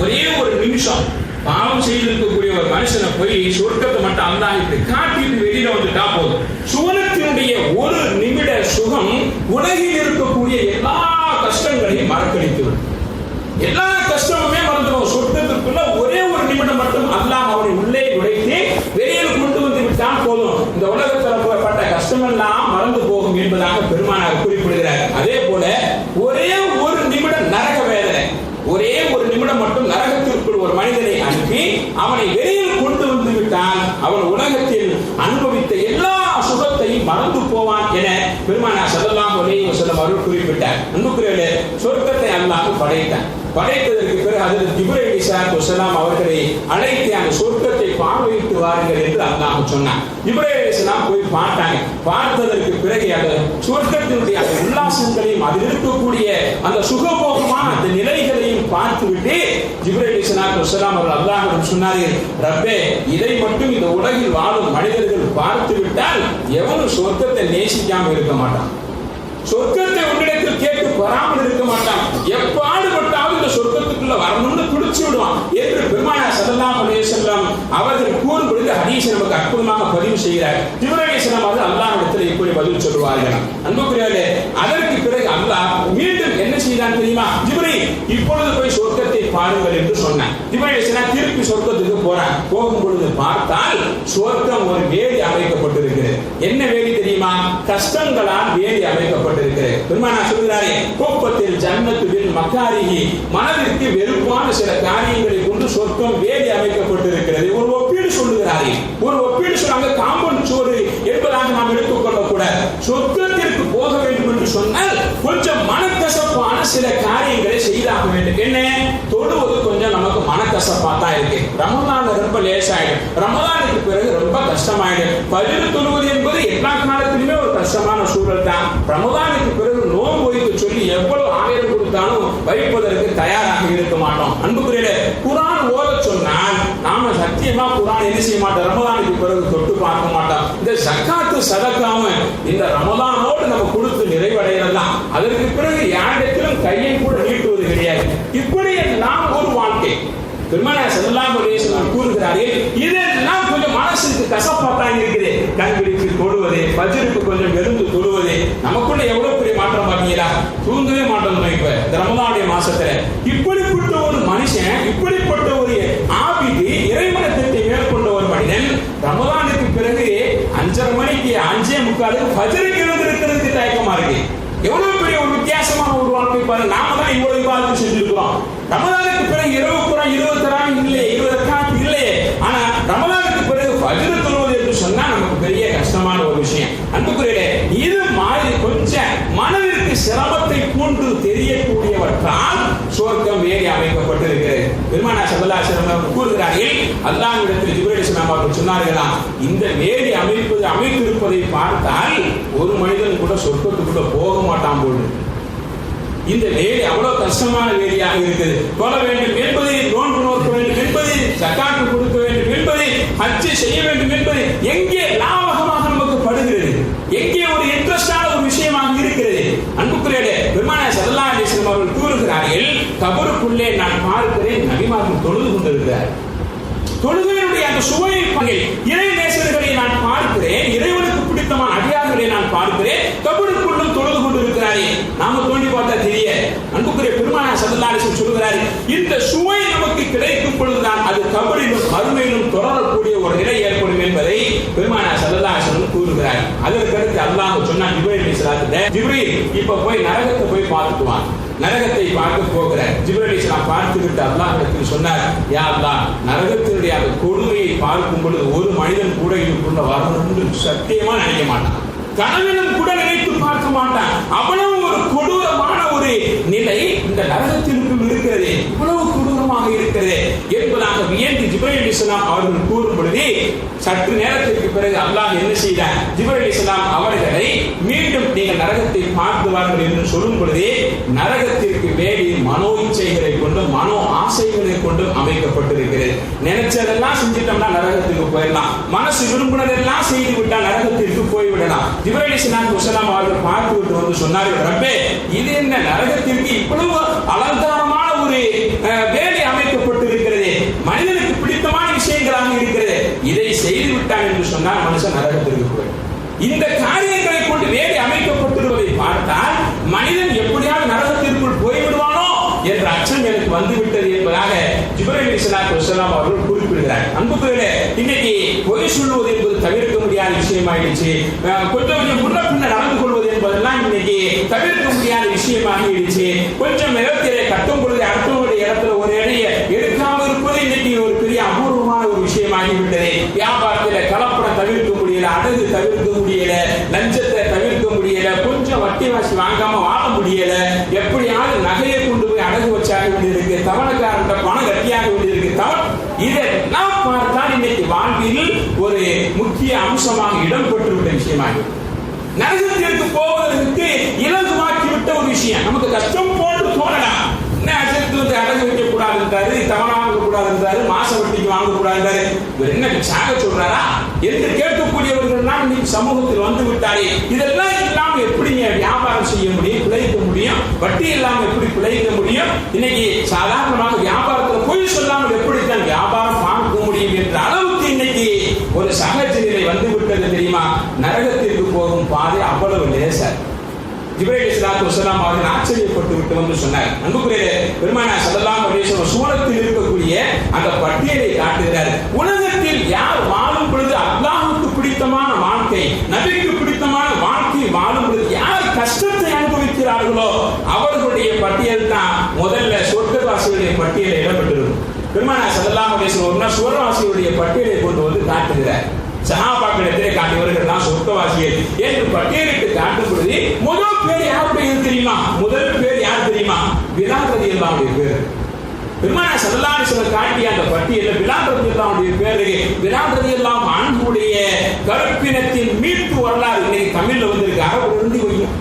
ஒரே ஒரு நிமிஷம் பாவம் செய்திருக்கக்கூடிய ஒரு மனுஷனை போய் சொர்க்கத்தை மட்டும் அல்லாஹ் இப்படி காட்டிட்டு வெளியில வந்துட்டா போதும். சுவனத்தினுடைய ஒரு நிமிட சுகம் உலகில் இருக்கக்கூடிய எல்லா கஷ்டங்களையும் மறக்கடித்துவிடும். எல்லா கஷ்டமுமே மறந்துடும். சொர்க்கத்திற்குள்ள ஒரே ஒரு நிமிடம் மட்டும் அல்லாஹ் அவனை உள்ளே உடைத்து வெளியில் கொண்டு வந்து விட்டால் போதும், இந்த உலகத்தில் பட்ட கஷ்டமெல்லாம் மறந்து போகும் என்பதாக பெருமானார் குறிப்பிடுகிறார். அதே போல ஒரே ஒரு நிமிடம் நரக வேதனை, ஒரே ஒரு நிமிடம் மட்டும் நரகத்திற்குள் ஒரு மனிதனை அனுப்பி அவனை வெளியில் கொண்டு வந்து விட்டால் அவன் உலகத்தில் அனுபவித்த எல்லா சுகத்தையும் மறந்து போவான் என பெருமானார் ஸல்லல்லாஹு அலைஹி வஸல்லம் அவர்கள் குறிப்பிட்டார். அன்புக்குரியவர்களே, சொர்க்கத்தை அல்லாஹ் படைத்தான். படைத்ததற்கு பிறகு அதில் ஜிப்ரீல் அலைஹிஸ்ஸலாம் அவர்களை அழைத்து அந்த சொர்க்கத்தை பார்வையிட்டு வாருங்கள் என்று அல்லாஹ் சொன்னார். ஜிப்ரீல் அலைஹிஸ்ஸலாம் போய் பார்த்தாங்க. பார்த்ததற்கு பிறகு அந்த சொர்க்கத்தினுடைய அந்த உல்லாசங்களையும் அதில் இருக்கக்கூடிய அந்த சுகபோகமான அந்த நிலைகளையும் பார்த்துவிட்டு ஜிப்ரீல் அலைஹிஸ்ஸலாம் அவர்கள் அல்லாஹ்விடம் சொன்னார்கள், ரப்பே, இதை மட்டும் இந்த உலகில் வாழும் மனிதர்கள் பார்த்து விட்டால் எவனும் சொர்க்கத்தை நேசிக்காமல் இருக்க மாட்டான், சொர்க்கத்தை உன்னிடத்தில் கேட்டு வராமல் இருக்க மாட்டான், எப்பாடுபட்டாலும் இந்த சொர்க்கத்துக்குள்ள வரணும்னு துடிச்சு விடுவான் என்று பெருமானார் ஸல்லல்லாஹு அலைஹி வஸல்லம் அவர்கள் கூறும்பொழுது ஹதீஸ் நமக்கு அற்புதமாக பதிவு செய்கிறார். ஜிப்ரீல் அலைஹிஸ்ஸலாம் அவர்கள் அல்லாஹ்விடத்தில் இப்படி பதில் சொல்லுவார்கள். அன்புக்குரியவர்களே, அதற்கு பிறகு அல்லாஹ் மீண்டும் என்ன செய்தான் தெரியுமா? ஜிப்ரீல், இப்பொழுது போய் சொர்க்கத்தை பாருங்கள் என்று சொன்னான். ஜிப்ரீல் அலைஹிஸ்ஸலாம் திருப்பி சொர்க்கத்துக்கு போறான். போகும்பொழுது பார்த்தால் சொர்க்கம் ஒரு வேலி அமைக்கப்பட்டிருக்கிறது. என்ன வேலி தெரியுமா? கஷ்டங்களால் வேலி அமைக்கப்பட்டிருக்கிறது. பெருமானார் சொல்கிறாரே, கோப்பத்தில் ஜன்னத்து பில் மக்காரிஹி, மனதிற்கு வெறுப்பான சில காரியங்களை கொண்டு சொர்க்கம் வேலி அமைக்கப்பட்டிருக்கிறது. ஒரு ஒப்பீடு சொல்லுகிறாரே, ஒரு ஒப்பீடு சொன்னாங்க, காம்பவுண்ட் சோறு என்பதாக நாம் எடுத்துக்கொள்ள கூட. சொர்க்கத்திற்கு போக வேண்டும் என்று சொன்னால் கொஞ்சம் மனக்கசப்பான சில காரியங்களை செய்தாக வேண்டும். என்ன? தொடுவது கொஞ்சம் நமக்கு மனக்கசப்பா தான் இருக்கு. ரமலான் ரொம்ப லேசாயிடும், ரமலானுக்கு பிறகு ரொம்ப கஷ்டமாயிடும். பஜர் தொழுவது என்பது எல்லா காலத்திலுமே ஒரு கஷ்டமான சூழல் தான். ரமலானுக்கு பிறகு நோன்பு வைத்து சொல்லி எவ்வளவு ஆயிரம் கொடுத்தாலும் வைப்பதற்கு தயாராக இருக்க மாட்டோம். அன்புக்குரியவர்களே, குர்ஆன் ஓத சொன்னால் நாம சத்தியமா குர்ஆன் என்ன செய்ய மாட்டோம், ரமலானுக்கு பிறகு தொட்டு பார்க்க மாட்டோம். இந்த ஜக்காத்து சதக்காவும் இந்த ரமலானோடு நம்ம கொடுத்து நிறைவடைகிறதா, அதற்கு பிறகு யாரிடத்திலும் கையை கூட நீட்டுவது கிடையாது. இப்படி எல்லாம் ஒரு வாழ்க்கை. பெருமானார் ஸல்லல்லாஹு அலைஹி வஸல்லம் கூறுகிறார்கள், இதெல்லாம் கொஞ்சம் மனசுக்கு கசப்பாத்தான் இருக்குது. கண்பிடித்து தொழுவது, பஜ்ருக்கு கொஞ்சம் எழுந்து தொழுவது, நமக்குள்ள எவ்வளவு பெரிய மாற்றம் பார்த்தீங்களா? தூங்கவே மாட்டோம் இப்ப இந்த ரமலானுடைய மாசத்துல. இப்படிப்பட்ட ஒரு மனுஷன், இப்படிப்பட்ட ஒரு ஆபிது, இறைவனத்தை மேற்கொண்ட ஒரு மனிதன் ரமலானுக்கு பிறகு 5:30 மணிக்கு 5:45 பஜ்ருக்கு எழுந்திருக்கிறதுக்கு தயக்கமா இருக்கு. எவ்வளவு பெரிய ஒரு வித்தியாசமான ஒரு வாழ்க்கை பாருங்க. நாம தான் இவ்வளவு இபாதத் செஞ்சிருக்கிறோம். ரமலானுக்கு பிறகு இரவு பூரா 20 தரான் இல்லையே, 20 ரக்காத் இல்லையே. ஆனா ரமலானுக்கு பிறகு ஃபஜ்ர் தொழுவது என்று சொன்னா நமக்கு பெரிய கஷ்டமான ஒரு விஷயம். அன்புக்குரியவர்களே, இது மாதிரி கொஞ்சம் மனதிற்கு சிரமத்தை போன்று தெரியக்கூடியவற்றால் சொர்க்கம் வேலி அமைக்கப்பட்டிருக்கிறது. பெருமானார் ஸல்லல்லாஹு அலைஹி வஸல்லம் கூறுகிறார்கள், அல்லாஹ்விடத்தில் ஜிப்ரீல் அலைஹிஸ்ஸலாம் அவர்கள் சொன்னார்களாம், இந்த வேலி அமைத்திருப்பதை பார்த்தால் ஒரு மனிதன் கூட சொர்க்கத்துக்குள்ள போக மாட்டான் போது. இந்த வேலி அவ்வளவு கஷ்டமான வேலியாக இருக்குது. தொழ வேண்டும் என்பது, நோன்பு நோக்க வேண்டும் என்பது, ஜக்காத்து கொடுக்க வேண்டும் என்பது, ஹஜ் செய்ய வேண்டும் என்பது எங்கே லாபகமாக நமக்கு படுகிறது, எங்கே ஒரு இன்ட்ரெஸ்டான ஒரு விஷயமாக இருக்கிறது. அன்புக்குரியவர்களே, நான் பார்க்கிறேன், நபிமார்கள் தொழுது கொண்டிருக்கிறார். தொழுகையினுடைய அந்த சுவையை இறை நேசர்களை நான் பார்க்கிறேன், இறைவனுக்கு பிடித்தமான அடியார்களை நான் பார்க்கிறேன், கபருக்குள்ளும் தொழுது கொண்டு இருக்கிறாரே. நாம தோண்டி பார்த்தா தெரிய. அன்புக்குரிய பெருமானார் ஸல்லல்லாஹு அலைஹி வஸல்லம் சொல்கிறாரு, இந்த சுவை நமக்கு கிடைக்கும் பொழுதுதான் அது கபரிலும் மறுமையிலும் தொடரக்கூடிய ஒரு நிலை ஏற்படும் என்பதை பெருமானார் ஸல்லல்லாஹு அலைஹி வஸல்லம் கூறுகிறார். அதற்கடுத்து அல்லாஹ் சொன்னான் ஜிப்ரீல் அலைஹிஸ்ஸலாத்தை, ஜிப்ரீல் இப்ப போய் நரகத்தை போய் பார்த்துக்குவான். நரகத்தை பார்க்க போகிறார். ஜிப்ரீல் அலைஹிஸ்ஸலாம் பார்த்துவிட்டு அல்லாஹ்விடத்தில் சொன்னார், யா அல்லாஹ், நரகத்தினுடைய அந்த கொடுமையை பார்க்கும் பொழுது ஒரு மனிதன் கூட இதுக்குள்ள வரணும்னு சத்தியமா நினைக்க மாட்டான், கனவிலும் கூட நினைத்து பார்க்க மாட்டான். அவ்வளவு ஒரு கொடூரமான ஒரு நிலை இந்த நரகத்திற்குள் இருக்கிறது, இவ்வளவு கொடூரமாக இருக்கிறது என்பதாக வியந்து ஜிப்ரீல் அலைஹிஸ்ஸலாம் அவர்கள் கூறும் பொழுது சற்று நேரத்திற்கு பிறகு அல்லாஹ் என்ன செய்தார், ஜிப்ரீல் அலைஹிஸ்ஸலாம் அவர்களை மீண்டும் நீங்கள் நரகத்தை பார்த்துவார்கள் என்று சொல்லும் பொழுது நரகத்திற்கு வேலி மனோ இச்சைகளை கொண்டு மனோ ஆசைகளை கொண்டு அமைக்கப்பட்டிருக்கிறது. நினைச்சதெல்லாம் செஞ்சிட்டோம்னா நரகத்துக்கு போயிடலாம், மனசு விரும்பினதெல்லாம் செய்து விட்டால் நரகத்திற்கு போய்விடலாம். ஜிப்ரீல் அலைஹிஸ்ஸலாம் அவர்கள் பார்த்து விட்டு வந்து சொன்னார்கள், ரப்பே, இது என்ன நரகத்திற்கு இவ்வளவு அலங்காரமான ஒரு வேலை அமைக்கப்பட்டிருக்கிறது, மனிதனுக்கு பிடித்தமான விஷயங்களாக இருக்கிறது, இதை செய்து விட்டான் என்று சொன்னால் மனுஷன் நரகத்திற்கு போய். இந்த காரியங்களை கொண்டு வேலை அமைக்கப்பட்டிருப்பதை பார்த்தால் மனிதன் எப்படியாவது நரகத்திற்குள் போய்விடுவானோ என்ற அச்சம் எனக்கு வந்துவிட்டது என்பதாக ஜிப்ரீல் அலைஹிஸ்ஸலாம் அவர்கள் குறிப்பிடுகிறார். அன்புக்குரியவர்களே, இன்னைக்கு பொய் சொல்வது என்பது தவிர்க்க முடியாத விஷயமாயிடுச்சு. கொஞ்சம் முன்ன பின்ன நடந்து கொள்வது என்பதெல்லாம் இன்னைக்கு தவிர்க்க முடியாத விஷயமாகிடுச்சு. கொஞ்சம் நிலத்திலே கட்டும் பொழுது அடுத்தவருடைய இடத்துல ஒரு இடையை எடுக்காமல் இருப்பது இன்னைக்கு ஒரு பெரிய அபூர்வமான ஒரு விஷயமாகிவிட்டது. வியாபாரத்தில் கலப்படம் தவிர்க்க முடியல, அடகு தவிர்க்க முடியல, லஞ்சத்தை தவிர்க்க முடியல, கொஞ்சம் வட்டி வாசி வாங்காம வாழ முடியல, எப்படியாவது நகையை கொண்டு போய் அடகு வச்சாக வேண்டியிருக்கு, தவணைக்காரன் பணம் கட்டியாக வேண்டியிருக்கு. இதெல்லாம் பார்த்தால் இன்னைக்கு வாழ்வில் ஒரு முக்கிய அம்சமாக இடம் பெற்றுவிட்ட விஷயமாக நரகத்திற்கு போவதற்கு இலகுவாக்கிவிட்ட ஒரு விஷயம். நமக்கு கஷ்டம் போன்று தோணலாம். அடகு வைக்க கூடாது இருந்தாரு, தவணை வாங்க கூடாது இருந்தாரு, மாச வட்டிக்கு வாங்க கூடாது இருந்தாரு, என்ன சாக சொல்றாரா என்று கேட்கக்கூடியவர்கள் தான் இன்னைக்கு சமூகத்தில் வந்து விட்டாரே. இதெல்லாம் இல்லாம எப்படி வியாபாரம் செய்ய முடியும், பிழைக்க முடியும்? வட்டி இல்லாம எப்படி பிழைக்க முடியும்? இன்னைக்கு சாதாரணமாக வியாபாரத்தில் பொய் சொல்லாமல் எப்படித்தான் வியாபாரம் பார்க்க முடியும் என்ற அளவுக்கு இன்னைக்கு ஒரு சகஜ நிலை வந்து விட்டது தெரியுமா? நரகத்திற்கு போகும் பாதை அவ்வளவு லேசர். ஜிப்ரீல் அலைஹிஸ்ஸலாம் அவர்கள் ஆச்சரியப்பட்டு விட்டு வந்து சொன்னார். அன்புக்குரிய பெருமானார் ஸல்லல்லாஹு அலைஹி வஸல்லம் சூரத்தில் இருக்கக்கூடிய அந்த பட்டியலை காட்டுகிறார். உலகத்தில் யார் வாழும் பொழுது அல்லாஹ்வுக்கு பிடித்தமான வாழ்க்கை, நபிக்கு பிடித்தமான வாழ்க்கை வாழும் பொழுது யார் கஷ்டத்தை அனுபவிக்கிறார்களோ அவர்களுடைய பட்டியல் தான் முதல்ல சொர்க்கவாசிகளுடைய பட்டியலில் இடம்பெற்றிருக்கும். பெருமானார் ஸல்லல்லாஹு அலைஹி வஸல்லம் சொர்க்கவாசிகளுடைய பட்டியலை கொண்டு வந்து காட்டுகிறார். சஹாபாக்களிடத்திலே காட்டியவர்கள் சொர்க்கவாசிகள் என்று பட்டியலிட்டு காட்டும் பொழுது முதல் பேர் யாருடைய தெரியுமா? முதல் பேர் யார் தெரியுமா? பிலால் ரலியல்லாஹு அன்ஹு பேர். பெருமானார் ஸல்லல்லாஹு அலைஹி வஸல்லம் காட்டிய அந்த பட்டியலில் பிலால் ரலியல்லாஹு அன்ஹு பேர். பிலால் ரலியல்லாஹு அன்ஹுடைய கற்பினத்தின் மீட்பு வரலாறு இன்னைக்கு தமிழ்ல வந்திருக்கு. அரபிலிருந்து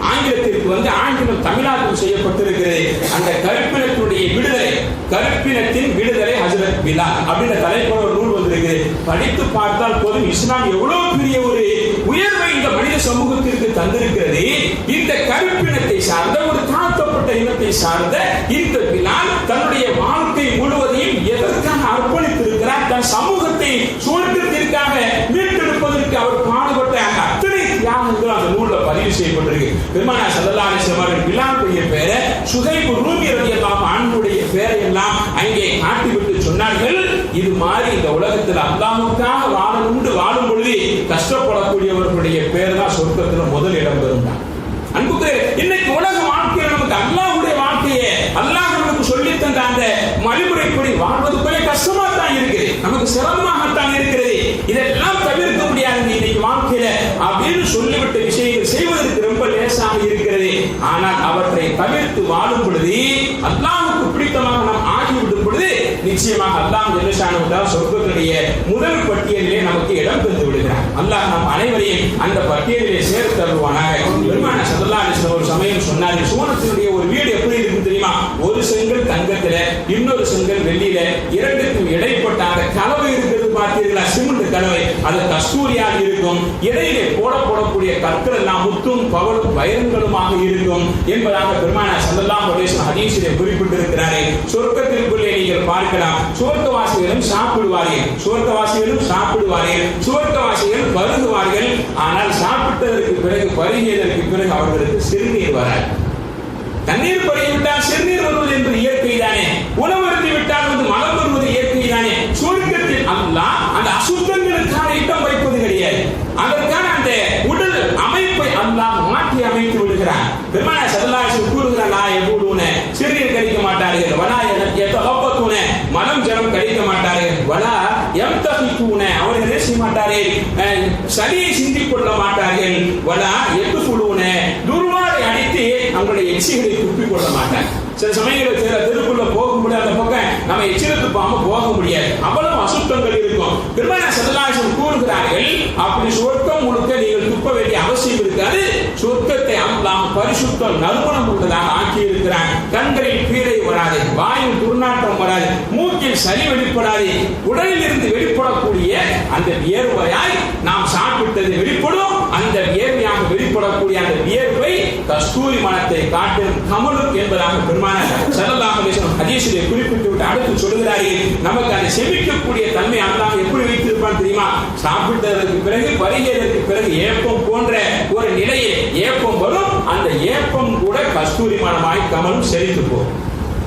ஆங்கிலத்திற்கு வந்து ஆங்கிலம் தமிழாக்கம் செய்யப்பட்டிருக்கிறது. அந்த கற்பினத்தினுடைய விடுதலை, கற்பினத்தின் விடுதலை ஹஜ்ரத் பிலால் அப்படின்ற தலைப்புற ஒரு நூல் வந்திருக்கிறது. படித்து பார்த்தால் போதும் இஸ்லாம் எவ்வளவு பெரிய ஒரு உயர்வை இந்த மனித சமூகத்திற்கு தந்திருக்கிறது. இந்த கருப்பினத்தை சார்ந்த ஒரு தாழ்த்தப்பட்ட இனத்தை சார்ந்த இந்த பிலால் தன்னுடைய வாழ்க்கை முழுவதையும் எதற்காக அர்ப்பணித்திருக்கிறார்? தன் சமூகத்தை சுவர்க்கத்திற்காக மீட்டெடுப்பதற்கு அவர் பாடுபட்ட அத்தனை தியாகங்கள் அந்த நூலில் பதிவு செய்யப்பட்டிருக்கு. பெருமானார் ஸல்லல்லாஹு அலைஹி வஸல்லம் பிலாலுடைய பேரை சுஹைப் ரூமி ரலியல்லாஹு அன்ஹுடைய பேரை எல்லாம் அங்கே காட்டிவிட்டு சொன்னார்கள், இது மாதிரி இந்த உலகத்தில் அல்லாஹ்வுக்காக வாழும் பொழுது கஷ்டப்படக்கூடியவர்களுடைய பேர் தான் சொர்க்கத்தில் முதல் இடம் பெறும். அன்புக்கு இன்னைக்கு உலக வாழ்க்கையில் நமக்கு அல்லாஹ்வுடைய வாழ்க்கையை அல்லாஹ் நமக்கு சொல்லி தந்த அந்த மறுமுறைப்படி வாழ்வது கொஞ்சம் கஷ்டமா தான் இருக்குது, நமக்கு சிரமமாகத்தான் இருக்கிறது. இதெல்லாம் தவிர்க்க முடியாது இன்னைக்கு வாழ்க்கையில அப்படின்னு சொல்லிவிட்ட விஷயங்கள் செய்வதற்கு ரொம்ப லேசாக இருக்கிறது. ஆனால் அவற்றை தவிர்த்து வாழும் பொழுது அல்லாஹ்வுக்கு பிடித்தமாக நாம் ஆகிவிடும் பொழுது நிச்சயமாக அல்லாஹ் ஜல்லஷானுஹு சொர்க்கத்துடைய முதல் பட்டியலிலே நமக்கு இடம் தந்து விடுகிறார். அல்லாஹ் நம் அனைவரையும் அந்த பட்டியலிலே சேர்த்து தருவானாக. பெருமானார் ஸல்லல்லாஹு அலைஹி வஸல்லம் ஒரு சமயம் சொன்னார்கள், சூனத்தினுடைய ஒரு வீடு எப்படி இருக்கும் தெரியுமா? ஒரு செங்கல் தங்கத்தில, இன்னொரு செங்கல் வெள்ளியில, இரண்டுக்கும் இடைப்பட்ட அந்த கலவை இருக்கிறது பார்த்தீர்களா? சிமெண்ட் கலவை, அது கஸ்தூரியாக இருக்கும். இடையிலே போடக்கூடிய கற்கள் எல்லாம் முத்தும் பவளும் வைரங்களுமாக சுவர்க்கமாக இருக்கும் என்பதாக பெருமானார் ஸல்லல்லாஹு அலைஹி வஸல்லம் ஹதீஸிலே குறிப்பிட்டிருக்கிறாரே. சொர்க்கத்திற்குள்ளே நீங்கள் பார்க்கலாம், சுவர்க்கவாசிகளும் சாப்பிடுவார்கள், சுவர்க்கவாசிகளும் சாப்பிடுவார்கள், சுவர்க்கவாசிகள் பருகுவார்கள். ஆனால் சாப்பிட்டதற்கு பிறகு, பருகியதற்கு பிறகு அவர்களுக்கு சிறுநீர் வராது. தண்ணீர் பருகிவிட்டால் சிறுநீர் வருவது என்று இயற்கை தானே. உணவு அருந்தி விட்டால் மலம் வருவது இயற்கை தானே. சுவர்க்கத்தில் அல்லாஹ் அந்த அசுத்தங்களுக்கான இடம் வைப்பது கிடையாது. அதற்கான அந்த உடல் அமைப்பை அல்லாஹ் மாற்றி அமைத்து விடுகிறார். பெருமானார் ஸல்லல்லாஹு அலைஹி வஸல்லம் கூறுகிறார், லா யபூலுன, சிறுநீர் கழிக்க மாட்டார்கள், வலா யதகப்பத்துன, மலம் ஜலம் கழிக்க மாட்டார்கள், வலா யம்தஹிதுன, அவர்கள் என்ன செய்ய மாட்டார்கள், சளியை சிந்திக் கொள்ள மாட்டார்கள், வலா யதுஃபுலுன, துர்வாடை அடித்து அவங்களுடைய எச்சிகளை துப்பிக் கொள்ள மாட்டார்கள். சில சமயங்களில் தெருக்குள்ள போக முடியாது, அந்த பக்கம் நம்ம எச்சில துப்பாம போக முடியாது, அவ்வளவு அசுத்தங்கள் இருக்கும். பெருமானார் ஸல்லல்லாஹு அலைஹி வஸல்லம் கூறுகிறார்கள், அப்படி சொர்க்கம் முழுக்க நீங்கள் துப்ப வேண்டிய அவசியம் இருக்காது. சொர்க்கத்தை அல்லாஹ் பரிசுத்தம் நறுமணம் உள்ளதாக ஆக்கி இருக்கிறார். கண்களில் பீரை வராது, வாயில் துர்நாற்றம் வராது, மூக்கில் சளி வெளிப்படாது. உடலில் இருந்து வெளிப்படக்கூடிய அந்த வியர்வையாய் நாம் சாப்பிட்டது வெளிப்படும். அந்த வியர்வையாக வெளிப்படக்கூடிய அந்த வியர்வை கஸ்தூரி மணத்தை காட்டும் கமலுக் என்பதாக பெருமானார் ஸல்லல்லாஹு அலைஹி வஸல்லம் ஹதீஸிலே குறிப்பிட்டு விட்டு அடுத்து சொல்கிறார்கள், நமக்கு அந்த செமிக்கக்கூடிய தன்மை அல்லாஹ் எப்படி வைத்திருப்பான் தெரியுமா? சாப்பிட்டதற்கு பிறகு, பருகியதற்கு பிறகு ஏப்பம் போன்ற ஒரு நிலையை ஏப்பம் வரும். அந்த ஏப்பம் கூட கஸ்தூரி மணமாய் கமலும் செழித்து போகும்.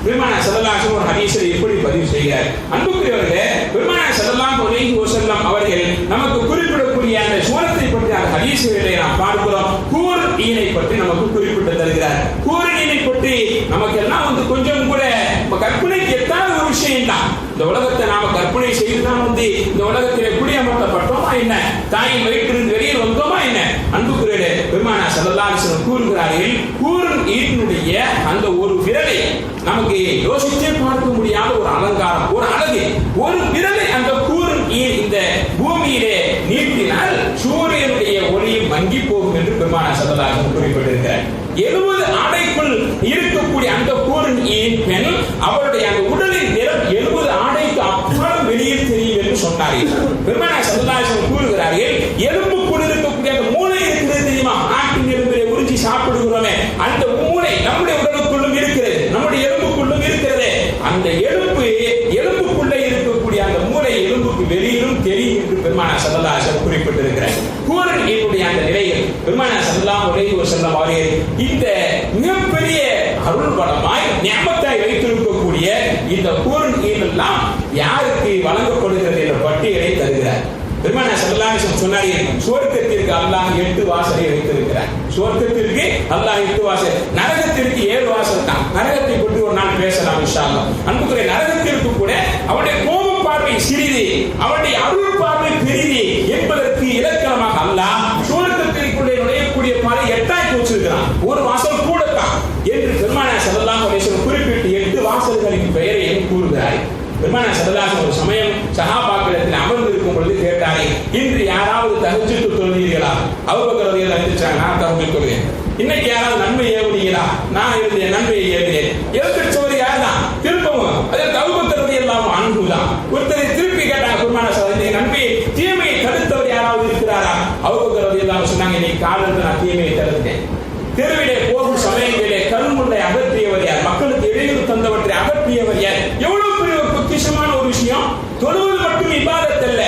பெருமானார் ஸல்லல்லாஹு அலைஹி வஸல்லம் ஒரு ஹதீஸில் இப்படி பதிவு செய்கிறார். அன்புக்குரியவர்களே, பெருமானார் ஸல்லல்லாஹு அலைஹி வஸல்லம் அவர்கள் நமக்கு குறிப்பிடக்கூடிய அந்த சுவனத்தை பற்றி அந்த ஹதீஸிலே நாம் பார்க்கிறோம். கூர் ஈனை பற்றி நமக்கு குறிப்பிட்டு தருகிறார். கூர் ஈனை பற்றி நமக்கு எல்லாம் கொஞ்சம் கூட கற்பனைக்கு எட்டாத ஒரு விஷயம் தான். இந்த உலகத்தை நாம கற்பனை செய்துதான் இந்த உலகத்தில் எப்படி அமர்த்தப்பட்டோமா என்ன, தாயின் வயிற்றிலிருந்து வெளியில் வந்தோமா என்ன. அன்புக்குரியவர்களே, பெருமானார் ஸல்லல்லாஹு அலைஹி வஸல்லம் கூறுகிறார்கள், கூர் ஈனுடைய அந்த ஒரு விரலை நமக்கு யோசித்தே பார்க்க முடியாத ஒரு அலங்காரம், ஒரு அழகு, ஒரு விரலை அந்த கூரன் இந்த பூமியிலே நீட்டினால் சூரியனுடைய ஒளியும் மங்கி போகும் என்று பெருமானார் ஸல்லல்லாஹு அலைஹி வஸல்லம் குறிப்பிட்டிருக்கிறார். 70 ஆடைக்குள் இருக்கக்கூடிய அந்த கூரன் பெண், அவருடைய அந்த உடலின் நிறம் 70 ஆடைக்கு அப்புறம் வெளியில் தெரியும் என்று சொன்னார்கள். பெருமானார் ஸல்லல்லாஹு அலைஹி வஸல்லம் கூறுகிறார்கள், எலும்புக்குள் இருக்கக்கூடிய அந்த மூளை இருக்கிறது தெரியுமா? ஆட்டின் எலும்பிலே உறிஞ்சி சாப்பிடுகிறோமே, அந்த மூளை நம்முடைய உடலுக்குள்ளும் இருக்கிறது, நம்முடைய எலும்புக்குள்ளும் இருக்கிறது. அந்த எலும்புக்குள்ளே இருக்கக்கூடிய அந்த மூளை எலும்புக்கு வெளியிலும் தெரியும் என்று பெருமானார் ஸல்லல்லாஹு அலைஹி வஸல்லம் குறிப்பிட்டிருக்கிறார். கூரன் ஈனுடைய அந்த நிலையில் பெருமானார் ஸல்லல்லாஹு அலைஹி வஸல்லம் அவர்கள் இந்த மிகப்பெரிய அருள் வளமாய் நியமத்தாய் வைத்திருக்கக்கூடிய இந்த கூரன் ஈனெல்லாம் யாருக்கு வழங்கப்படுகிறது என்ற பட்டியலை தருகிறார். பெருமானார் ஸல்லல்லாஹு அலைஹி வஸல்லம் சொன்னார்கள், சுவர்க்கத்திற்கு அல்லாஹ் 8 வாசலை வைத்திருக்கிறார். சுவர்க்கத்திற்கு அல்லாஹ் 8 வாசல், நரகத்திற்கு 7 வாசல் தான். நரகத்தை பற்றி ஒரு நாள் பேசலாம் இன்ஷா அல்லாஹ். அன்புக்குரிய, நரகத்திற்கு கூட அவருடைய கோப பார்வை சிறிது, அவருடைய அருள் பார்வை பெரிது என்பதற்கு இலக்கணமாக அல்லாஹ் சுவர்க்கத்திற்குள்ளே நுழையக்கூடிய பாதை 8 வச்சிருக்கிறான். ஒரு வாசல் கூடத்தான் என்று பெருமானார் ஸல்லல்லாஹு அலைஹி வஸல்லம் குறிப்பிட்டு 8 வாசல்களின் பெயரை கூறுகிறார். பெருமானார் ஸல்லல்லாஹு அலைஹி வஸல்லம் ஒரு சமயம் சஹாபாக்களிடத்தில் அமர்ந்து இருக்கும் பொழுது கேட்டார்கள், இன்று யாராவது தஹஜ்ஜுத் தொழுதீர்களா? அபூபக்கர் ரலியல்லாஹு அன்ஹு சொன்னாங்க, நான் தஹஜ்ஜுத் தொழுதேன். இன்னைக்கு யாராவது நன்மை ஏவுனீங்களா? நான் எழுதிய நன்மையை ஏவினேன். எழுத்துச்சவர் யார் தான்? திருப்பவும் அதற்கு அபூபக்கர் ரலியல்லாஹு அன்ஹு தான். ஒருத்தரை திருப்பி கேட்டாங்க, பெருமானார் ஸல்லல்லாஹு அலைஹி வஸல்லம், நன்மையை தீமையை தடுத்தவர் யாராவது இருக்கிறாரா? அபூபக்கர் ரலியல்லாஹு அன்ஹு சொன்னாங்க, இன்னைக்கு காலையில் நான் தீமையை தடுத்தேன். தெருவிலே போகும் சமயங்களிலே கருமுள்ளை அகற்றியவர் யார்? மக்களுக்கு இடையூறு தந்தவற்றை அகற்றியவர் யார்? எவ்வளவு பெரிய ஒரு பொக்கிஷமான ஒரு விஷயம். தொழுவது மட்டும் இபாதத் அல்ல.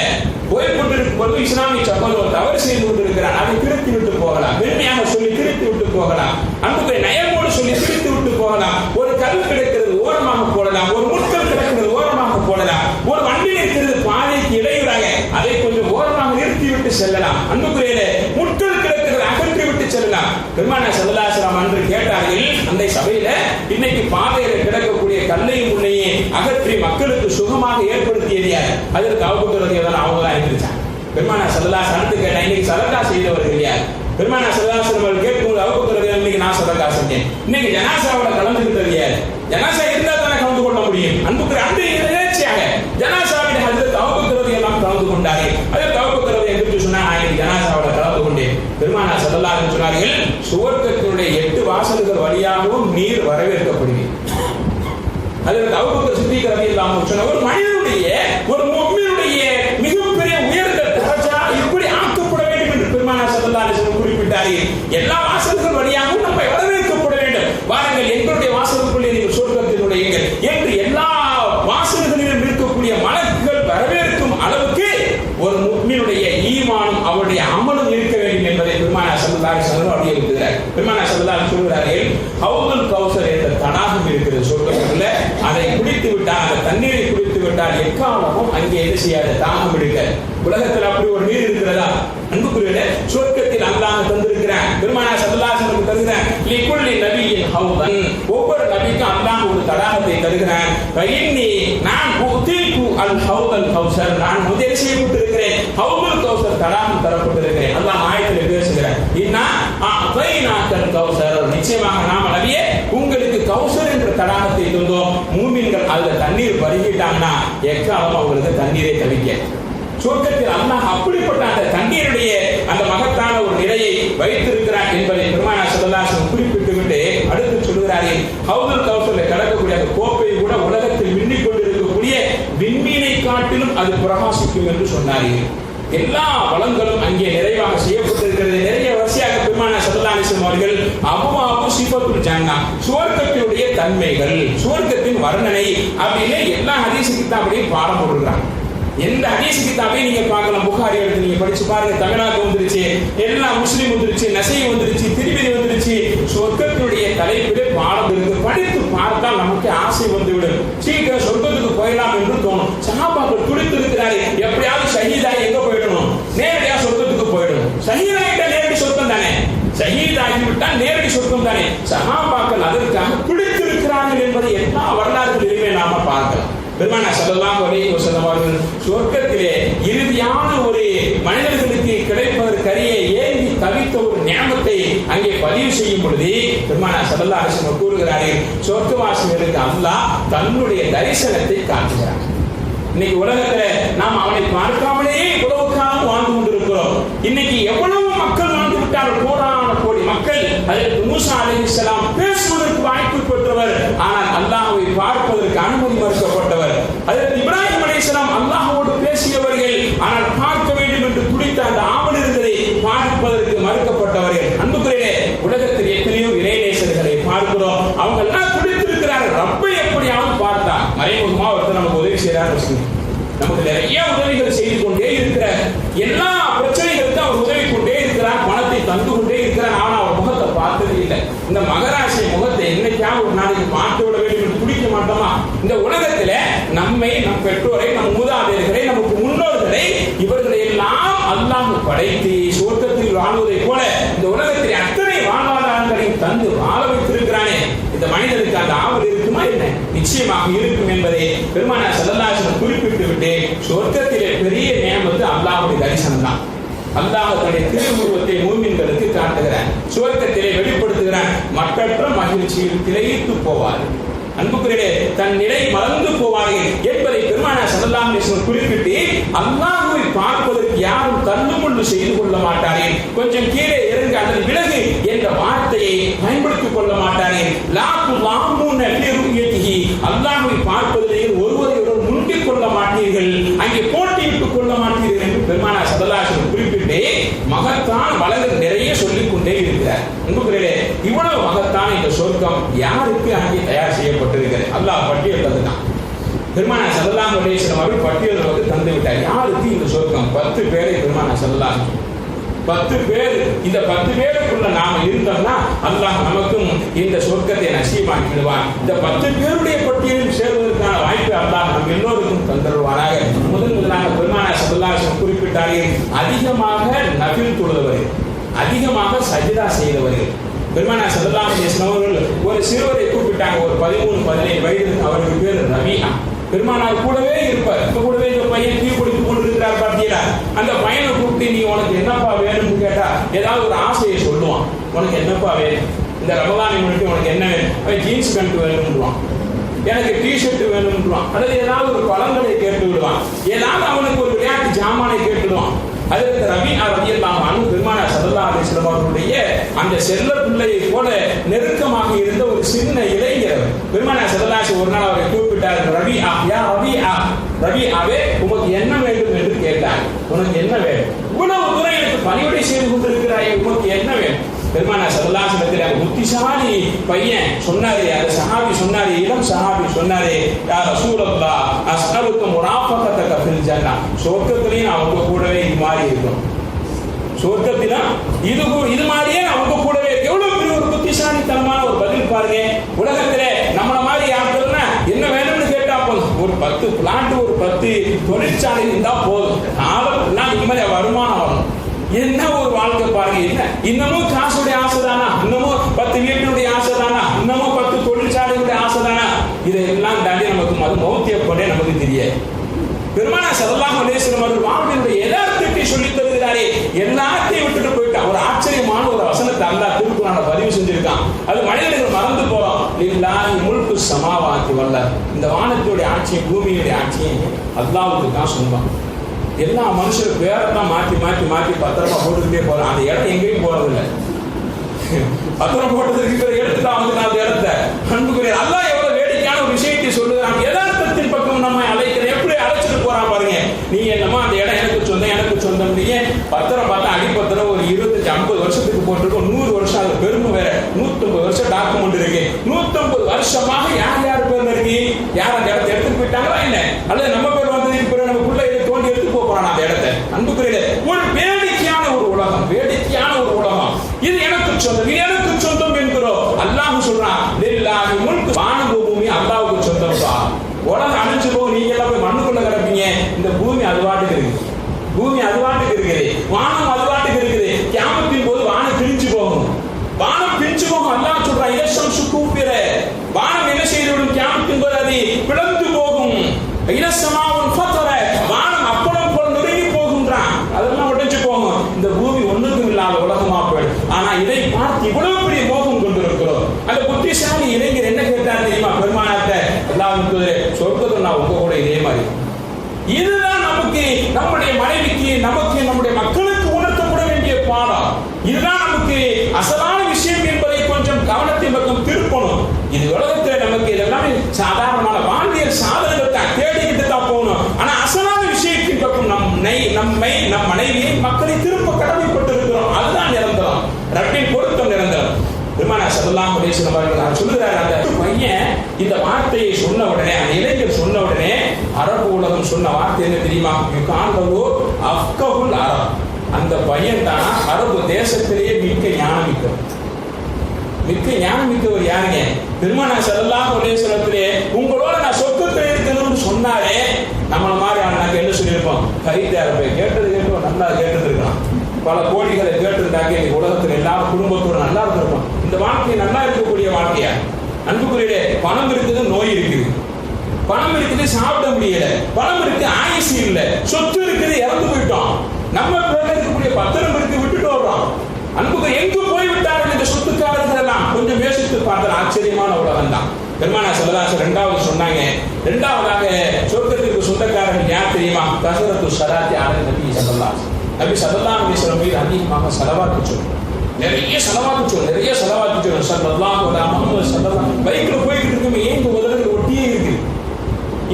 போய்கொண்டிருக்கும் பொழுது இஸ்லாமிய சகோதரர் தவறு செய்து கொண்டிருக்கிறார், அதை திருத்தி விட்டு போகலாம். பெருமையாக சொல்லி திருத்தி விட்டு போகலாம். அன்புக்கு நயமோடு சொல்லி திருத்தி விட்டு போகலாம். ஒரு கல் கிடக்கிறது ஓரமாக போடலாம், ஒரு முட்கள் கிடக்கிறது ஓரமாக போடலாம், ஒரு வண்டி இருக்கிறது பாதைக்கு இடையூறாக, அதை கொஞ்சம் ஓரமாக நிறுத்திவிட்டு செல்லலாம். அன்புக்குரியே, முட்கள் கிடக்கிறது அகற்றி விட்டு செல்லலாம். பெருமானார் ஸல்லல்லாஹு அலைஹி வஸல்லம் என்று கேட்டார்கள் அந்த சபையில, இன்னைக்கு பாதையில கிடக்கக்கூடிய கல்லையும் முன்னையே அகற்றி மக்களுக்கு சுகமாக ஏற்படுத்தியது யார்? அதற்கு அபூபக்கர் ரலியல்லாஹு அவங்க தான் இருந்துச்சாங்க. பெருமானார் ஸல்லல்லாஹு அலைஹி வஸல்லம் கேட்டா, இன்னைக்கு சதகா செய்தவர்கள் யார்? பெருமானார் ஸல்லல்லாஹு அலைஹி வஸல்லம் கேட்கும்போது அபூபக்கர் ரலியல்லாஹு இன்னைக்கு நான் சதகா செஞ்சேன். இன்னைக்கு ஜனாசாவோட கலந்துக்கிட்டது யார்? ஜனாசா இருந்தா தானே கலந்து கொள்ள முடியும். அன்புக்கு அந்த நிகழ்ச்சியாக ஜனாசாவின் ஹஜ்ரத் அபூபக்கர் ரலியல்லாஹு கலந்து கொண்டார்கள். அதற்கு அபூபக்கர் ரலியல்லாஹு என்று சொன்னா, நான் ஜனாசாவோட கலந்து கொண்டேன். பெருமானார் ஸல்லல்லாஹு அலைஹி வஸல்லம் சொன்னார்கள், சுவர்க்கத்தினுடைய 8 வாசல்கள் வழியாகவும் நீர் வரவேற்கப்படுகிறது. அதற்கு அபூபக்கர் சித்திக் ரலியல்லாஹு அன்ஹு சொன்ன, ஒரு மனிதனுடைய, ஒரு முஃமினுடைய மிகப்பெரிய உயர்ந்த தரஜா இப்படி ஆக்கப்பட வேண்டும் என்று பெருமானார் ஸல்லல்லாஹு அலைஹி வஸல்லம் குறிப்பிட்டார்கள். எல்லா வாசல்கள் வழியாகவும் நம்மை வரவேற்க சொல்கிறார்கள், ஹவுதுல் கௌசர் என்ற தடாகம் இருக்கிறது சொர்க்கத்துக்குள்ள. அதை குடித்து விட்டால், அந்த தண்ணீரை குடித்து விட்டால் எக்காலமும் அங்கே எது செய்யாத தாகம் எடுக்க. உலகத்தில் அப்படி ஒரு நீர் இருக்கிறதா? அன்புக்குரியவர்களே, சொர்க்கத்தில் அல்லாஹ் தந்திருக்கிறான். பெருமானார் ஸல்லல்லாஹு அலைஹி வஸல்லம் தருகிறான், லிகுல்லி நபியின் ஹவுதன், ஒவ்வொரு நபிக்கும் அல்லாஹ் ஒரு தடாகத்தை தருகிறான். ஃபஇன்னி, நான் உதீகு அல் ஹவுதல் கௌசர், நான் முதல் செய்யப்பட்டிருக்கிறேன், ஹவுதுல் கௌசர் தடாகம் தரப்பட்டிருக்கிறேன். அல்லாஹ் ஆயத்தில் பேசுகிறான், இன்னா அதைனாக்கல் கௌசர், நிச்சயமாக நாம் நபியே உங்களுக்கு கௌசர் என்ற தடாகத்தை தந்தோம். மூமின்கள் அதுல தண்ணீர் பருகிட்டாங்கன்னா எக்காலம் அவங்களுக்கு தண்ணீரை தவிக்க. சொர்க்கத்தில் அல்லாஹ் அப்படிப்பட்ட அந்த தண்ணீருடைய அந்த மகத்தான ஒரு நிலையை வைத்திருக்கிறான் என்பதை பெருமானார் ஸல்லல்லாஹு அலைஹி வஸல்லம் குறிப்பிட்டுவிட்டு அடுத்து சொல்கிறார்கள், ஹவுதுல் கௌசர்ல கடக்கக்கூடிய அந்த கோப்பை கூட உலகத்தில் மின்னிக் கொண்டிருக்கக்கூடிய விண்மீனை காட்டிலும் அது பிரகாசிக்கும் என்று சொன்னார்கள். எல்லா வளங்களும் அங்கே நிறைவாக செய்யப்பட்டிருக்கிறது. நிறைய வரிசையாக பெருமானார் ஸல்லல்லாஹு அலைஹி வஸல்லம் அவர்கள் அபுவாபு சிஃபத்துல் ஜன்னா, சுவர்க்கத்தினுடைய தன்மைகள், சுவர்க்கத்தின் வர்ணனை அப்படின்னு எல்லா ஹதீஸ் கிதாபையும் பாடம் போடுறாங்க. எந்த ஹதீஸ் கிதாபையும் நீங்க பார்க்கலாம். புகாரி எடுத்து நீங்க படிச்சு பாருங்க, தமிழாக்கு வந்துருச்சு, எல்லா முஸ்லிம் வந்துருச்சு, நசை வந்துருச்சு, திருமதி வந்துருச்சு. சொர்க்கத்தினுடைய தலைப்பிலே பாடம் இருக்கு. படித்து பார்த்தால் நமக்கு ஆசை வந்துவிடும். சீக்கிரம் சொர்க்கத்துக்கு போயிடலாம் என்று தோணும். சஹாபாக்கள் துடித்து இருக்கிறாரு, எப்படியாவது ஷஹீதாகி எங்க போயிடணும், நேரடியா சொர்க்கத்துக்கு போயிடணும். ஷஹீதாகிட்ட நேரடி சொர்க்கம் தானே, ஷஹீதாகிவிட்டால் நேரடி சொர்க்கம் தானே. சஹாபாக்கள் அதற்காக துடித்திருக்கிறார்கள் என்பதை எல்லா வரலாறுகளிலுமே நாம பார்க்கலாம். பெருமானார் ஸல்லல்லாஹு அலைஹி வஸல்லம் அவர்கள் சொர்க்கத்திலே இறுதியான ஒரு மனிதர்களுக்கு கிடைப்பதற்கரிய ஏங்கி தவித்த ஒரு நியமத்தை அங்கே பதிவு செய்யும் பொழுது பெருமானார் ஸல்லல்லாஹு அலைஹி வஸல்லம் கூறுகிறார்கள், சொர்க்கவாசிகளுக்கு அல்லாஹ் தன்னுடைய தரிசனத்தை காட்டுகிறார். இன்னைக்கு உலகத்துல நாம் அவனை பார்க்காமலேயே இவ்வளவு காலம் வாழ்ந்து கொண்டிருக்கிறோம். இன்னைக்கு எவ்வளவு மக்கள் வாழ்ந்து விட்டார்கள், கோடான கோடி மக்கள். அதற்கு மூசா அலைஹிஸ்ஸலாம் பேசுவதற்கு வாய்ப்பு பெற்றவர், ஆனால் அல்லாஹ்வை பார்ப்பதற்கு அனுமதி மறுக்கப்பட்டவர். அதற்கு இப்ராஹிம் அலைஹிஸ்ஸலாம் அல்லாஹ்வோடு பேசியவர்கள், ஆனால் பார்க்க வேண்டும் என்று துடித்த அந்த ஆவல் இருந்ததை பார்ப்பதற்கு மறுக்கப்பட்டவர்கள். அன்புக்குரியவர்களே, உலகத்தில் எத்தனையோ இறைநேசர்களை பார்க்கிறோம், அவங்க எல்லாம் துடித்திருக்கிறார்கள். ரப்பை எப்படியாவது பார்த்தா மறைமுகமா ஒருத்தர் நமக்கு உதவி செய்யறாரு. நமக்கு நிறைய உதவிகள் செய்து கொண்டே இருக்கிற, எல்லா பிரச்சனைகளுக்கும் அவர் உதவி கொண்டே இருக்கிறார், பணத்தை தந்து கொண்டே இருக்கிறார். ஆனால் அவர் முகத்தை பார்த்ததே இல்லை. இந்த மகராசி முகத்தை என்னைக்காவது ஒரு நாளைக்கு பார்த்து விட வேண்டும் என்று துடிக்க மாட்டோமா? இந்த உலகத்தில நம்மை, நம் பெற்றோரை, நம் மூதாதையர்களை, நமக்கு முன்னோர்களை, இவர்களை எல்லாம் அல்லாஹ் படைத்து சொர்க்கத்தில் வாழ்வதை போல இந்த உலகத்தில் அத்தனை வாழ்வாதாரங்களையும் தந்து வாழ வைத்திருக்கிறானே. இந்த மனிதனுக்கு அந்த ஆவல் இருக்குமா என்ன? நிச்சயமாக இருக்கும் என்பதை பெருமானார் ஸல்லல்லாஹு அலைஹி வஸல்லம் குறிப்பிட்டு விட்டு, சொர்க்கத்திலே பெரிய நியமத்து அல்லாஹ்வுடைய தரிசனம் தான். அல்லாஹ் தன்னுடைய திருவுருவத்தை மூமின்களுக்கு காட்டுகிறான், சுவர்க்கத்திலே வெளிப்படுத்துகிறான். மற்றற்ற மகிழ்ச்சியில் திளைத்து போவார். அன்புக்குரியவர்களே, தன் நிலை மறந்து போவார்கள் என்பதை பெருமானார் ஸல்லல்லாஹு அலைஹி வஸல்லம் குறிப்பிட்டு, அல்லாஹ்வை பார்ப்பதற்கு யாரும் தள்ளுமுள்ளு செய்து கொள்ள மாட்டார்கள், கொஞ்சம் கீழே இறங்க அல்லது விலகு என்ற வார்த்தையை பயன்படுத்திக் கொள்ள மாட்டார்கள். அல்லாஹ்வை பார்ப்பதிலே ஒருவரை ஒருவர் முந்திக் கொள்ள மாட்டீர்கள், அங்கே போட்டியிட்டுக் கொள்ள மாட்டீர்கள் என்று பெருமானார் ஸல்லல்லாஹு அலைஹி வஸல்லம் குறிப்பிட்டு மகத்தான வளங்கள் நிறைய சொல்லிக் கொண்டே இருக்கிறார். அன்புக்குரியவர்களே, இவ்வளவு மகத்தான இந்த சொர்க்கம் யாருக்கு அங்கே தயார் செய்யப்பட்டிருக்கிறது? அல்லாஹ் பட்டியல் தந்துட்டான். பெருமானார் ஸல்லல்லாஹு அலைஹி வஸல்லம் அவர்கள் பட்டியல் வந்து தந்து விட்டார். யாருக்கு இந்த சொர்க்கம்? 10 பேரை பெருமானார் ஸல்லல்லாஹு 10 பேர். இந்த 10 பேருக்குள்ள நாம இருந்தோம்னா அல்லாஹ் நமக்கும் இந்த சொர்க்கத்தை நசீபாக்கிடுவான். இந்த 10 பேருடைய பட்டியலில் சேர்வதற்கான வாய்ப்பை அல்லாஹ் நம் எல்லோருக்கும் தந்துடுவாராக. முதலாக பெருமானார் ஸல்லல்லாஹு அலைஹி வஸல்லம் குறிப்பிட்டார்கள், அதிகமாக நஃபில் தொழுதவர்கள், அதிகமாக சஜ்தா செய்தவர்கள். பெருமானார் ஸல்லல்லாஹு அலைஹி வஸல்லம் அவர்கள் ஒரு சிறுவரை கூப்பிட்டாங்க, ஒரு 13-17 வயது. அவருக்கு பேர் ரபியா. பெருமானார் கூடவே இருப்பார். இப்ப கூடவே இந்த பையன் தீ குடித்துக் கொண்டிருக்கிறார் பார்த்தீங்களா? அந்த பையனை கூப்பிட்டு, நீ உனக்கு என்னப்பா வேணும்னு கேட்டா ஏதாவது ஒரு ஆசையை சொல்லுவான். உனக்கு என்னப்பா வேணும்? இந்த ரமலானை முன்னிட்டு உனக்கு என்ன வேணும்? அவன் ஜீன்ஸ் பேண்ட் வேணும்ன்றான், எனக்கு டிஷர்ட் வேணும்ன்றான், அல்லது ஏதாவது ஒரு பழங்களை கேட்டு விடுவான், ஏதாவது அவனுக்கு ஒரு விளையாட்டு ஜாமானை கேட்டுடுவான். அதற்கு ரபியா ரலியல்லாஹு அன்ஹு பெருமானார் ஸல்லல்லாஹு அலைஹி வஸல்லம் அவர்களுடைய அந்த செல்ல பிள்ளையை போல நெருக்கமாக இருந்த ஒரு சின்ன இளைஞர். பெருமானார் ஸல்லல்லாஹு அலைஹி வஸல்லம் ஒரு நாள் அவரை கூப்பிட்டார், ரபியா, யா ரபியா, ரபியாவே உமக்கு என்ன வேண்டும் என்று கேட்டார். உனக்கு என்ன வேணும்? இவ்வளவு தூரம் எனக்கு பணிவிடை செய்து கொண்டிருக்கிறாய், உமக்கு என்ன வேணும்? பெருமானார் ஸல்லல்லாஹு அலைஹி வஸல்லம் புத்திசாலி பையன் சொன்னாரு, அந்த சஹாபி சொன்னாரு, இளம் சஹாபி சொன்னாரு, யா ரசூலல்லாஹ் அஸ்அலுக முராஃபகதக ஃபில் ஜன்னah, சொர்க்கத்திலேயே அவங்க கூடவே இது மாதிரி இருக்கும், சொர்க்கத்தில இது மாதிரியே அவங்க கூடவே. எவ்வளவு பெரிய ஒரு புத்திசாலித்தனம் பாருங்க. உலகத்திலே நம்மள மாதிரி ஆட்கள்னா என்ன வேணும்னு கேட்டா போதும், ஒரு 10 பிளாட் ஒரு 10 தொழிற்சாலை இருந்தா போதும், நாளெல்லாம் நிம்மதியா வருமானம் வரும். என்ன ஒரு வாழ்க்கை பாருங்க. என்ன இன்னமும் காசுடைய ஆசைதானா, இன்னமும் 10 வீட்டுடைய ஆசைதானா, இன்னமும் 10 தொழிற்சாலையுடைய ஆசைதானா? இதையெல்லாம் தாண்டி நமக்கு மௌத்தியப்படே நமக்கு தெரியாது. பெருமானார் ஸல்லல்லாஹு அலைஹி வஸல்லம் அவர்கள் வாழ்வினுடைய யதார்த்தத்தை சொல்லித் தருகிறாரே, எல்லாத்தையும் விட்டுட்டு போயிட்டான். ஒரு ஆச்சரியமான ஒரு வசனத்தை அல்லாஹ் திருக்குர்ஆன்ல பதிவு செஞ்சிருக்கான். அது மனிதர்கள் மறந்து போறோம். லில்லாஹி முல்கு ஸமாவாத்தி வல் அர்த். இந்த வானத்துடைய ஆட்சியும் பூமியுடைய ஆட்சியும் அல்லாஹ்வுக்கு தான் சொந்தம். எல்லா மனுஷரும் பேரத்தான் மாற்றி மாற்றி மாற்றி பத்திரமா போட்டுக்கிட்டே போறான். அந்த இடம் எங்கேயும் போறதில்லை. பத்திரம் போட்டதுக்கு எடுத்துட்டு வந்து அந்த இடத்த அன்புக்குரிய அல்லாஹ் எவ்வளவு வேடிக்கையான ஒரு விஷயத்தை சொல்லுகிறான். யதார்த்தத்தின் பக்கம் நம்ம அழைக்கிறேன். எப்படி அழைச்சிட்டு போறான் பாருங்க. நீங்க என்னமா அந்த இடம் எனக்கு சொந்தம் எனக்கு சொந்தம், நீங்க பத்திரம் பார்த்தா அடிப்பத்திரம் ஒரு 25-50 வருஷத்துக்கு போட்டிருக்கோம். 100 வருஷம் அது பெருமை வேற. 150 வருஷம் டாக்குமெண்ட் இருக்கு. 150 வருஷமாக யார் யார் பேர் இருக்கு, யார் அந்த இடத்தை எடுத்துட்டு போயிட்டாங்களா என்ன, அல்லது நம்ம பேர் வந்ததுக்கு பிறகு நம்ம பிள்ளை தோண்டி எடுத்து போறான் அந்த இடத்தை. அன்புக்குரிய ஒரு வேடிக்கையான ஒரு உலகம், வேடிக்கையான ஒரு உலகம். இது எனக்கு சொந்தம், இது எனக்கு சொந்தம் என்கிறோம். அல்லாஹ் சொல்றான் லில்லாஹி முல்கு, வானம் பூமி அல்லாஹ்வுக்கு சொந்தம்ப்பா. உலகம் அழிஞ்சு போகும், நீங்க எல்லாம் போய் மண்ணுக்குள்ள கிடப்பீங்க. இந்த பூமி அது பாட்டுக்கு இருக்கு, பூமி அது பாட்டுக்கு இருக்குது, வானம் அது பாட்டுக்கு இருக்குது. கியாமத்தின் போது வானம் பிரிஞ்சு போகும், வானம் பிரிஞ்சு போகும். அல்லாஹ் சொல்றான் இலசம் சுக்கூபிர, வானம் என்ன செய்துவிடும், கியாமத்தின் போது அது பிளந்து போகும். இலசமாவும் ஃபதர, வானம் அப்பளம் போல நொறுங்கி போகும்ன்றான். அதெல்லாம் உடைஞ்சு போகும். இந்த பூமி ஒண்ணுக்கும் இல்லாத உலகமா போயிடும். ஆனா இதை பார்த்து இவ்வளவு பெரிய மோகம் கொண்டிருக்கிறோம். அந்த புத்திசாலி இளைஞர் என்ன கேட்டார் தெரியுமா பெருமானார்ட்ட, எல்லாருக்கும் சொர்க்கத்தை நான் உங்க கூட இதே மாதிரி. இதுதான் நமக்கு, நம்முடைய மனைவிக்கு, நமக்கு, நம்முடைய மக்களுக்கு உணர்த்தப்பட வேண்டிய பாடம். இதுதான் நமக்கு அசலான விஷயம் என்பதை கொஞ்சம் கவனத்தின் பக்கம் திருப்பணும். இது உலகத்தில் நமக்கு இதெல்லாம் சாதாரணமான வாழ்வியல் சாதனைகள் தான், தேடிக்கிட்டு தான் போகணும். ஆனா அசலான விஷயத்தின் பக்கம் நம்மை, நம் மனைவியை, மக்களை திரும்ப கடமைப்பட்டு இருக்கிறோம். அதுதான் நிரந்தரம், ரப்பின் பொருத்தம் நிரந்தரம். பெருமானார் ஸல்லல்லாஹு அலைஹி வஸல்லம் அவர்கள் சொல்லுகிறார், அந்த பையன் இந்த வார்த்தையை சொன்ன உடனே, அந்த இளைஞர் சொன்ன உடனே அரபு உலகம் சொன்ன வார்த்தை என்ன தெரியுமா, யுகானு அஃகஹுல் அரப். அந்த பையன் தான் அரபு தேசத்திலேயே மிக்க ஞானம் மிக்கவர். மிக்க ஞானம் மிக்கவர் யாருங்க? பெருமானார் ஸல்லல்லாஹு அலைஹி வஸல்லம் உங்களோட நான் சொர்க்கத்தில் இருக்கணும்னு சொன்னாரே, நம்மள மாதிரி நாங்கள் என்ன சொல்லியிருப்போம், கைத்தார போய் கேட்டது கேட்டோம், நல்லா கேட்டுருக்கலாம். பல கோடிகளை கேட்டிருந்தாங்க, இந்த உலகத்தில் எல்லா குடும்பத்தோடு நல்லா இருந்திருக்கும். இந்த வாழ்க்கை நல்லா இருக்கக்கூடிய வாழ்க்கையா? அன்புக்குரிய பணம் இருக்குது, நோய் இருக்குது, பணம் இருக்குது சாப்பிட முடியல, பணம் இருக்கு ஆயுசு இல்ல, சொத்து இருக்குது இறந்து போயிட்டோம், நம்ம பேர்ல இருக்கக்கூடிய பத்திரம் இருக்கு விட்டுட்டு வர்றோம். அன்புக்கு எங்கு போய்விட்டார்கள் இந்த சொத்துக்காரர்கள் எல்லாம்? கொஞ்சம் யோசித்து பார்த்தால் ஆச்சரியமான உலகம் தான். பெருமானார் ஸல்லல்லாஹு அலைஹி வஸல்லம் இரண்டாவது சொன்னாங்க, இரண்டாவதாக சொர்க்கத்திற்கு சொந்தக்காரர்கள் யார் தெரியுமா? கஸரத்து ஸலாத்தி அலா நபி ஸல்லல்லாஹு அலைஹி வஸல்லம். நபி ஸல்லல்லாஹு அலைஹி வஸல்லம் மீது அதிகமாக ஸலவாத் சொல்லு, நிறைய ஸலவாத் சொல்லு, நிறைய ஸலவாத் சொல்லு. ஸல்லல்லாஹு அலைஹி முஹம்மது ஸல்லல்லாஹு. பைக்ல போயிட்டு இருக்கும், ஏங்க உதடுகள் ஒட்டியே இருக்கு.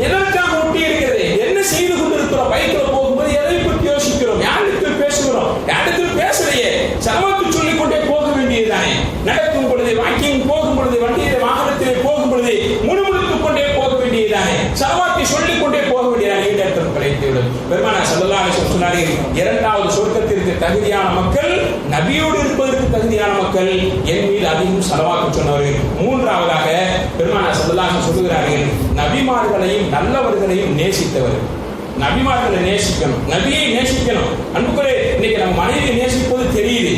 எதற்காக ஒட்டி இருக்கிறது? என்ன செய்து கொண்டிருக்கிறோம்? பைக்ல போகும்போது எதை பற்றி யோசிக்கிறோம்? யாரிடத்தில் பேசுகிறோம்? யாரிடத்தில் பேசலையே. ஸலவாத் சொல்லிக் கொண்டே போக வேண்டியதுதானே. நடக்கும் பொழுது, வாக்கிங் போகும் பொழுது, வண்டியிலே வாகனத்திலே போகும் பொழுது முணுமுணுத்துக் கொண்டே போக வேண்டியதுதானே. ஸலவாத்தை சொல்லிக் கொண்டே போக வேண்டியதானே. இடத்தில் கிடைத்துவிடும். பெருமானார் ஸல்லல்லாஹு அலைஹி வஸல்லம் சொன்னார்கள், இரண்டாவது சொர்க்கத்திற்கு தகுதியான மக்கள், நபியோடு இருப்பதற்கு தகுதியான மக்கள், என் மீது அதிகம் ஸலவாத் சொன்னவர்கள். மூன்றாவதாக பெருமானார் ஸல்லல்லாஹு அலைஹி வஸல்லம் சொல்லுகிறார்கள், நபிமார்களையும் நல்லவர்களையும் நேசித்தவர்கள். நபிமார்களை நேசிக்கணும், நபியை நேசிக்கணும். அன்புக்குரிய இன்னைக்கு நம்ம மனைவியை நேசிப்பது தெரியுது,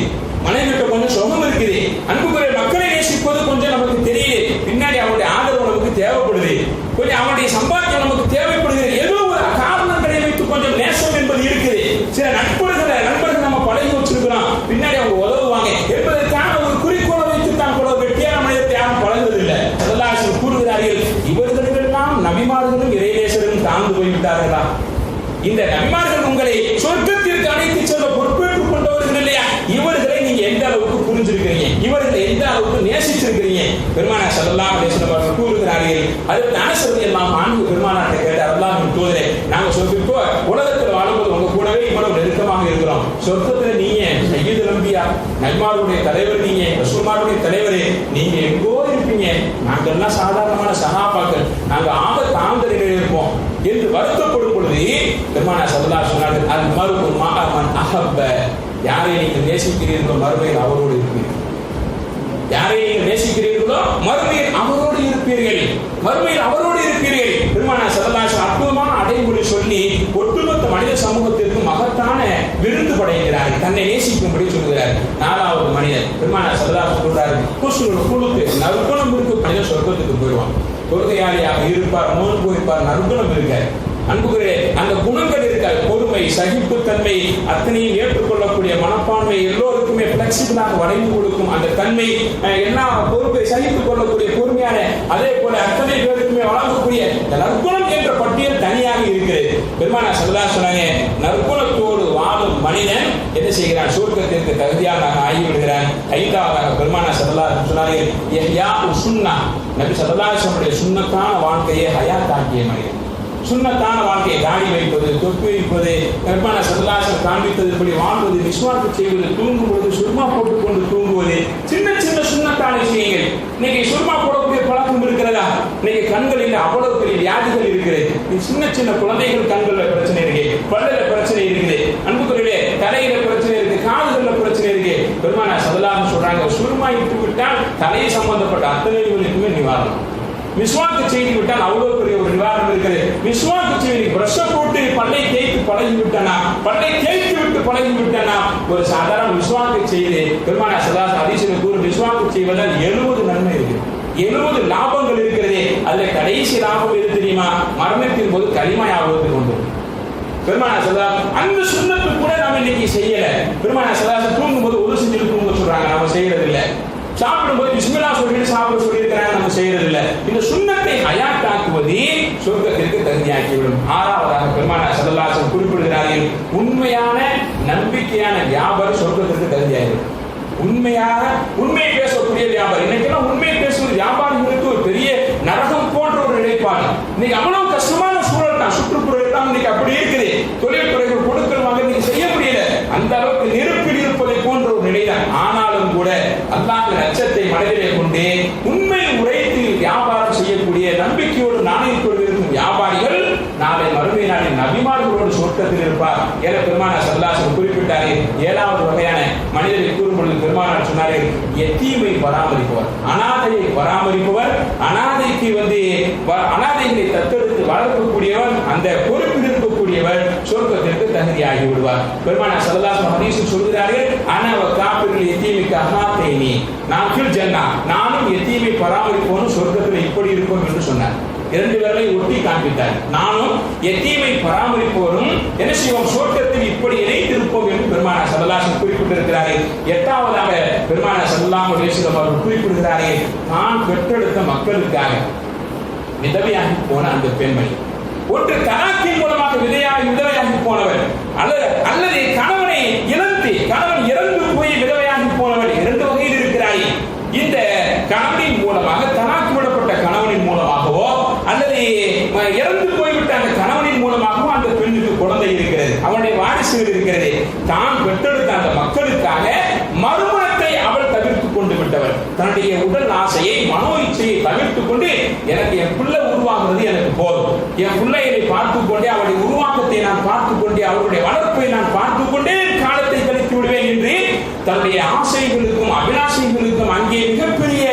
மனைவிட்ட கொஞ்சம் சுகம் இருக்குது. அன்புக்குரிய மக்களை நேசிப்பது கொஞ்சம் நமக்கு தெரியுது. பின்னாடி அவனுடைய ஆதரவு நமக்கு தேவைப்படுது, கொஞ்சம் அவனுடைய சம்பாத்தியம் நமக்கு தேவைப்படுகிறது. ஏதோ ஒரு காரணங்களை வைத்து கொஞ்சம் நேசம் என்பது இருக்குது. சில நண்பர்கள் நம்ம பழகி வச்சிருக்கிறோம், பின்னாடி அவங்க உதவுவாங்க என்பதற்கான ஒரு குறிக்கோளை வைத்து தான் கூட வெட்டியான மனிதத்தை யாரும் பழகுவதில்லை. ஸல்லல்லாஹு கூறுகிறார்கள், இவர்களெல்லாம் நபிமார்களும் இறைநேசரும் தாழ்ந்து போய்விட்டார்களா? இந்த நபிமார்கள் உங்களை சொர்க்கத்திற்கு அழைத்து செல்ல பொறுப்பேற்றுக் கொண்டவர்கள் இல்லையா? இவர்களை நீங்க எந்த அளவுக்கு புரிஞ்சிருக்கிறீங்க, இவர்களை எந்த அளவுக்கு நேசிச்சிருக்கிறீங்க? பெருமானார் ஸல்லல்லாஹு அலைஹி வஸல்லம் அவர்கள் கூறுகிறார்கள், அதற்கு அனஸ் ரலியல்லாஹு அன்ஹு பெருமானாரை கேட்டார், அல்லாஹ்வின் தூதரே, நாங்க சொர்க்கத்துக்கு உலகத்தில் வாழும்போது உங்க கூடவே இவ்வளவு நெருக்கமாக இருக்கிறோம், சொர்க்கத்தில் நீங்க சய்யிதுல் அன்பியா, நபிமார்களுடைய தலைவர், நீங்க ரசூலுல்லாஹ்வுடைய தலைவரே, நீங்க எங்கோ இருப்பீங்க, நாங்கெல்லாம் சாதாரணமான சஹாபாக்கள், நாங்க தாழ்ந்த நிலையில் இருப்போம் என்று வருத்தப்படும் பொழுது பெருமானார் ஸல்லல்லாஹு அலைஹி வஸல்லம் சொன்னார்கள், அல் மர்உ மஅ மன் அஹப்ப, யாரை நீங்கள் நேசிக்கிறீர்களோ மறுமையில் அவரோடு இருப்பீர்கள். யாரை நீங்கள் நேசிக்கிறீர்களோ மறுமையில் அவரோடு இருப்பீர்கள். பெருமானார் ஸல்லல்லாஹு அலைஹி வஸல்லம் அற்புதமான அடைமொழி சொல்லி ஒட்டுமொத்த மனித சமூகத்திற்கு மகத்தான விருந்து படைக்கிறார். தன்னை நேசிக்கும்படி சொல்கிறார். 4வது மனிதர் பெருமானார் ஸல்லல்லாஹு அலைஹி வஸல்லம் சொல்றாரு, குசுல் குலுக்கு நற்குணம் இருக்கு மனிதன் சொர்க்கத்துக்கு போயிடுவான். தொழுகையாளியாக இருப்பார், நோன்பு இருப்பார், நற்குணம் இருக்கார். அன்புக்குரிய அந்த குணங்கள் இருக்காது. பொறுமை, சகிப்புத்தன்மை, அத்தனையும் ஏற்றுக்கொள்ளக்கூடிய மனப்பான்மை, எல்லோருக்குமே பிளெக்சிபிளாக வளைந்து கொடுக்கும் அந்த தன்மை, எல்லா பொறுப்பை சகித்துக் கொள்ளக்கூடிய பொறுமையான, அதே போல அத்தனை பேருக்குமே வழங்கக்கூடிய நற்குணம் என்ற பட்டியல் தனியாக இருக்கிறது. பெருமானார் ஸல்லல்லாஹு அலைஹி வஸல்லம் சொன்னாங்க, நற்குணத்தோடு வாழும் மனிதன் என்ன செய்கிறான்? சொர்க்கத்திற்கு தகுதியாக ஆகிவிடுகிறான். 5வதாக பெருமானார் ஸல்லல்லாஹு அலைஹி வஸல்லம் சொன்னார்கள், யஹ்யா சுன்னா. நபி ஸல்லல்லாஹு அலைஹி வஸல்லம் சுன்னத்தான வாழ்க்கையை ஹயாத் ஆக்கிய மனிதன். சுன்னத்தான வாழ்க்கையை, தாடி வைப்பது, தொப்பி வைப்பது, பெருமானார் ஸல்லல்லாஹு அலைஹி வஸல்லம் காண்பித்தது இப்படி வாழ்வது, விஸ்வாக்கு செய்வது, தூங்கும் பொழுது சுர்மா போட்டுக்கொண்டு தூங்குவது, சின்ன சின்ன சுன்னத்தான விஷயங்கள். இன்னைக்கு சுர்மா போடக்கூடிய பழக்கம் இருக்கிறதா? இன்னைக்கு கண்களில் அவ்வளவு பெரிய வியாதிகள் இருக்கிறது. சின்ன சின்ன குழந்தைகள் கண்கள்ல பிரச்சனை இருக்கு, பல்லுல பிரச்சனை இருக்குது, அன்புக்குரிய தலையில பிரச்சனை இருக்கு, காதுகள்ல பிரச்சனை இருக்கு. பெருமானார் ஸல்லல்லாஹு அலைஹி வஸல்லம் சொல்றாங்க, சுர்மா இட்டு விட்டால் தலை சம்பந்தப்பட்ட அத்தனை நோய்களுக்குமே நிவாரணம். விஸ்வாக்கு செய்து விட்டால் அவ்வளவு பெரிய ஒரு நிவாரணம் இருக்கிறது. விஸ்வாக்கு செய்து பிரஷ போட்டு பல்லை தேய்த்து பழகி விட்டனா, பல்லை தேய்த்து விட்டு பழகி விட்டனா, ஒரு சாதாரண விஸ்வாக்கு செய்து பெருமானார் ஸல்லல்லாஹு அலைஹி வஸல்லம் கூறும் விஸ்வாக்கு செய்வதால் 70 நன்மை இருக்கு, 70 லாபங்கள் இருக்கிறது. அதுல கடைசி லாபம் எது தெரியுமா? மரணத்தின் போது களிமாயாவதற்கு உண்டு. பெருமானார் ஸல்லல்லாஹு அந்த சுன்னத்து கூட நாம இன்னைக்கு செய்யல. பெருமானார் ஸல்லல்லாஹு தூங்கும் போது ஒரு செஞ்சு தூங்க சொல்றாங்க, நாம செய்யறது இல்ல. சாப்பிடும்போது பிஸ்மில்லாஹ் சொல்லிட்டு சாப்பிட சொல்லியிருக்கிறாங்க, நம்ம செய்யறது இல்ல. இந்த சுன்னத்தை ஹயாத்தாக்குவது சொர்க்கத்திற்கு தகுதியாக்கிவிடும். 6வதாக பெருமானார் ஸல்லல்லாஹு அலைஹி வஸல்லம் குறிப்பிடுகிறார்கள், உண்மையான நம்பிக்கையான வியாபாரி சொர்க்கத்திற்கு தகுதியாகிடும். உண்மை பேசக்கூடிய வியாபாரி. இன்னைக்கெல்லாம் உண்மை பேசுவது வியாபாரிகளுக்கு ஒரு பெரிய நரகம் போன்ற ஒரு நிலைப்பாடு. இன்னைக்கு அவ்வளவு கஷ்டமான சூழல் தான், சுற்றுப்புறம் எல்லாம் இன்னைக்கு அப்படி இருக்குது. தொழில்துறைகள் கொடுக்கல் வாங்க இன்னைக்கு செய்ய முடியல. அந்த அளவுக்கு நெருப்பில் இருப்பதை போன்ற ஒரு நிலைதான். ஆனாலும் கூட அல்லாஹ்வின் அச்சத்தை மனதிலே கொண்டு உண்மை உரைத்து வியாபாரம் செய்யக்கூடிய நம்பிக்கையோடு நாணயத்தோடு இருக்கும் வியாபாரிகள் நாளை மறுமை நாளில் நபிமார்களோடு சொர்க்கத்தில் இருப்பார். ஏல பெருமானார் ஸல்லல்லாஹு அலைஹி வஸல்லம் குறிப்பிட்டார்கள். 7வது வகையான மனிதரை கூறும்பொழுது பெருமானார் சொன்னார்கள், எத்தீமை பராமரிப்பவர், அனாதையை பராமரிப்பவர், அனாதைகளை தத்தெடுத்து வளர்க்கக்கூடியவர், அந்த பொறுப்பில் இருக்கக்கூடியவர் சொர்க்கத்திற்கு தகுதியாகி விடுவார். பெருமானார் ஸல்லல்லாஹு அலைஹி வஸல்லம் ஹதீஸில் சொல்கிறார்கள், அன வ காபிருல் யதீமிக அஹாதைனி, நான் ஃபில் ஜன்னா, நானும் யதீமை பராமரிப்பவனும் சொர்க்கத்தில் இப்படி இருப்போம் என்று சொன்னார். 2 பேர்களை ஒட்டி காண்பித்தார். நானும் யதீமை பராமரிப்பவரும் என்ன செய்வோம்? சொர்க்கத்தில் இப்படி இணைத்திருப்போம் என்று பெருமானார் ஸல்லல்லாஹு அலைஹி வஸல்லம் குறிப்பிட்டிருக்கிறார்கள். 8வதாக பெருமானார் ஸல்லல்லாஹு அலைஹி வஸல்லம் அவர்கள் குறிப்பிடுகிறார்கள், தான் பெற்றெடுத்த மக்களுக்காக விதவையாகி போன அந்த பெண்மணி, ஒன்று தலாக்கின் மூலமாக விதவையாகி போனவர், அல்லது கணவனை கணவன் இறந்து போய் விதவையாகி போனவர். 2 வகையில் இருக்கிறார்கள். இந்த கணவனின் மூலமாக, தலாக்கு விடப்பட்ட கணவனின் மூலமாகவோ அல்லது இறந்து போய்விட்ட அந்த கணவனின் மூலமாகவோ அந்த பெண்ணுக்கு குழந்தை இருக்கிறது, அவனுடைய வாரிசுகள் இருக்கிறது. தான் பெற்றெடுத்த அந்த மக்களுக்காக மறுமணத்தை அவள் தவிர்த்துக் கொண்டு விட்டவர். தன்னுடைய உடல் ஆசையை, மனோ இச்சையை தவிர்த்துக் கொண்டு, எனக்கு என் பிள்ளை உருவாகிறது எனக்கு போதும், என் பிள்ளைகளை பார்த்துக் கொண்டே, அவருடைய உருவாக்கத்தை நான் பார்த்துக் கொண்டே, அவருடைய வளர்ப்பை நான் பார்த்துக் கொண்டே காலத்தை கழித்து விடுவேன் என்று தன்னுடைய ஆசைகளுக்கும் அபிலாஷைகளுக்கும் அங்கே மிகப்பெரிய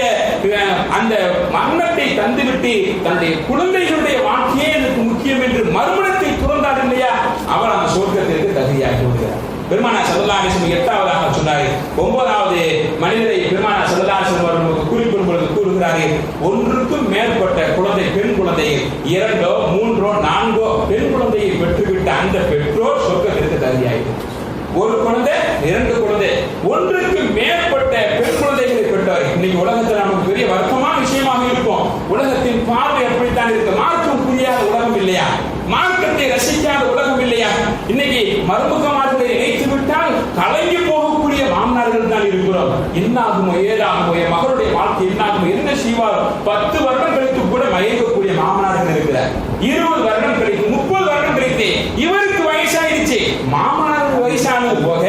அந்த மரணத்தை தந்துவிட்டு தன்னுடைய குழந்தைகளுடைய வாழ்க்கையே எனக்கு முக்கியம் என்று மறுமணத்தை துறந்தார் இல்லையா, அவர் அந்த சொர்க்கத்திற்கு தகுதியாகி விடுகிறார். பெருமானார் ஸல்லல்லாஹு அலைஹி வஸல்லம் 8வதாக சொன்னார். 9வது மனிதரை பெருமானார் ஸல்லல்லாஹு அலைஹி வஸல்லம் அவர்கள் குறிப்பிடும் பொழுது கூறுகிறார்கள், ஒன்றுக்கும் மேற்பட்ட குழந்தை, பெண் குழந்தைகள் 2, 3, 4 பெண் குழந்தையை பெற்றுவிட்ட அந்த பெற்றோர் சொர்க்கத்திற்கு தகுதியாகிறார். ஒரு குழந்தை, 2 குழந்தை, ஒன்றுக்கு மேற்பட்ட பெண் குழந்தைகளை பெற்றவர். இன்னைக்கு உலகத்தில் நமக்கு பெரிய வருத்தமான விஷயமாக இருக்கும். உலகத்தின் பார்வை அப்படித்தான் இருக்கு. மார்க்கம் புரியாத உலகம் இல்லையா? மார்க்கத்தை ரசிக்காத உலகம் இல்லையா? இன்னைக்கு மருமகமார்களை இணைத்து விட்டால் கலங்கி போகக்கூடிய மாமனார்கள் தான் இருக்கிறோம். என்ன ஆகுமோ, ஏதாகுமோ, என் மகளுடைய வாழ்க்கை என்ன ஆகுமோ, என்ன செய்வாரோ, 10 வருடம் கழித்து கூட மயங்கக்கூடிய மாமனார்கள் இருக்கிறார். 20 வருடம் கழித்து, 30 வருடம் கழித்து இவருக்கு வயசாயிருச்சு, மாமனாருக்கு வயசானது போக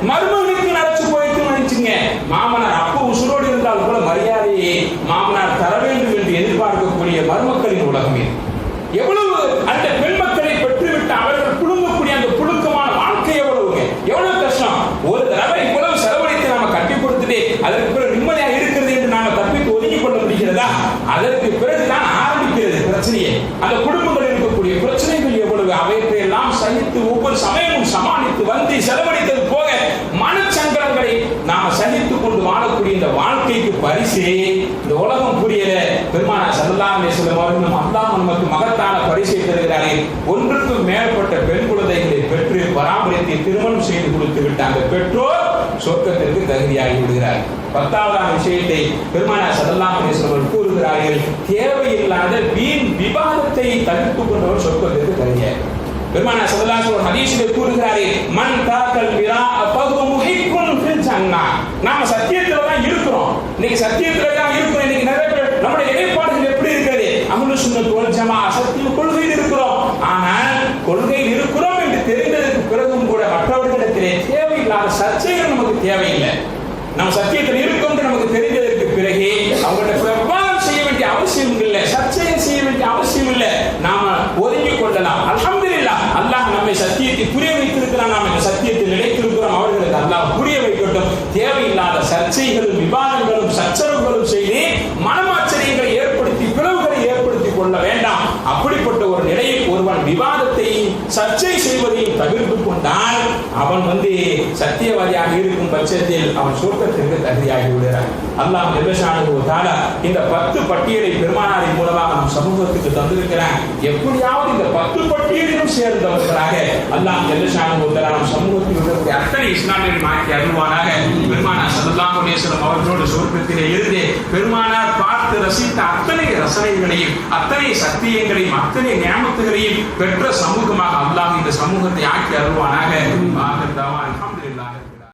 மருமகனுக்கு நரைச்சு போயிட்டு நினைச்சுங்க. மாமனார் அப்போ உசுரோடு இருந்தால் கூட மரியாதையை மாமனார் தர வேண்டும் என்று எதிர்பார்க்கக்கூடிய மருமக்களின் உலகம் இது. எவ்வளவு அந்த பெண் மக்களை பெற்றுவிட்டு அவர்கள் புழுங்கக்கூடிய அந்த புழுக்கமான வாழ்க்கை எவ்வளவு கஷ்டம். ஒரு தடவை இவ்வளவு செலவழித்து நாம கட்டி கொடுத்துட்டு அதற்கு பிறகு நிம்மதியாக இருக்கிறது என்று நாம தப்பித்து ஒதுங்கி கொள்ள முடிகிறதா? அதற்கு பிறகுதான் ஆரம்பிக்கிறது அந்த குடும்பங்கள் இருக்கக்கூடிய பிரச்சனைகள் எவ்வளவு, அவைகளை எல்லாம் சகித்து ஒவ்வொரு சமயமும் சமாளித்து வந்து செலவழித்தது போக மனச்சங்கடங்களை நாம சகித்துக் கொண்டு வாழக்கூடிய இந்த வாழ்க்கைக்கு பரிசு இந்த உலகம் புரியல. பெருமானார் ஸல்லல்லாஹு அலைஹி வஸல்லம் அவர்கள் அல்லாஹ் நமக்கு மகத்தான பரிசை தருகிறாரே, ஒன்றுக்கும் மேற்பட்ட பெண் குழந்தைகளை பெற்று பராமரித்து திருமணம் செய்து கொடுத்து விட்ட அந்த பெற்றோர் சொர்க்கத்திற்கு தகுதியாகி விடுகிறார். 10வது விஷயத்தை பெருமானார் ஸல்லல்லாஹு அலைஹி வஸல்லம் கூறுகிறார்கள், தேவையில்லாத வீண் விவாதத்தை தவிர்த்துக் கொண்டவர் சொர்க்கத்திற்கு தகுதியாகி. பெருமானார் ஸல்லல்லாஹு அலைஹி வஸல்லம் ஹதீஸிலே கூறுகிறாரே, மன் தாக்கல் மிராஅ ஃபஹு முஹிக்குன் ஃபில் ஜன்னah. நாம சத்தியத்துல தான் இருக்கிறோம், இன்னைக்கு சத்தியத்துல தான் இருக்கிறோம். இன்னைக்கு நிறைய பேர் நம்முடைய நிலைப்பாடுகள் எப்படி இருக்குது, அஹ்லு சுன்னத் வல் ஜமாஅ சத்திய கொள்கையில் இருக்கிறோம். ஆனால் கொள்கையில் இருக்கிறோம் என்று தெரிந்ததற்கு பிறகும் கூட மற்றவர்களிடத்திலே தேவையில்லாத சர்ச்சைகள் நமக்கு தேவையில்லை. நம்ம சத்தியத்தில் இருக்கோம் நமக்கு தெரிந்ததற்கு பிறகு அவங்கள்ட்ட விவாதம் செய்ய வேண்டிய அவசியம் இல்லை, சர்ச்சைகள் செய்ய வேண்டிய அவசியம் இல்லை. நாம ஒதுங்கிக் கொள்ளலாம். அல்ஹம்துலில்லாஹ், அல்லாஹ் நம்மை சத்தியத்தை புரிய வைத்திருக்கிறான். நாம் இந்த சத்தியத்தில் நிலைத்திருக்கிறோம். அவர்களுக்கு அல்லாஹ் புரிய வைக்கட்டும். தேவையில்லாத சர்ச்சைகளும் விவாதங்களும் சச்சரவுகளும் செய்து மனமாச்சரியங்களை ஏற்படுத்தி பிளவுகளை ஏற்படுத்திக் கொள்ள வேண்டாம். அப்படிப்பட்ட ஒரு நிலையில் ஒருவன் விவாதத்தை சர்ச்சை செய்வதையும் தவிர்த்துக் கொண்டால் அவன் சத்தியவாதியாக இருக்கும் பட்சத்தில் அவன் சொர்க்கத்திற்கு தகுதியாகி விடுகிறான். அல்லாஹ் ஜல்லஷானஹு தஆலா இந்த 10 பட்டியலை பெருமானாரின் மூலமாக நம் சமூகத்துக்கு தந்திருக்கிறான். எப்படியாவது இந்த 10 பட்டியலிலும் சேர்ந்தவர்களாக அல்லாஹ் ஜல்லஷானஹு தஆலா நம் சமூகத்தில் இருக்கக்கூடிய அத்தனை இஸ்லாமியர்கள் மாற்றி அருள்வானாக. பெருமானார் ஸல்லல்லாஹு அலைஹி வஸல்லம் அவர்களோடு சொர்க்கத்திலே இருந்து பெருமானார் பார்த்து ரசித்த அத்தனை ரசனைகளையும் அத்தனை சத்தியங்களையும் அத்தனை நியாமத்துகளையும் பெற்ற சமூகமாக அல்லாஹ் இந்த சமூகத்தை ஆக்கி அருள்வானாக.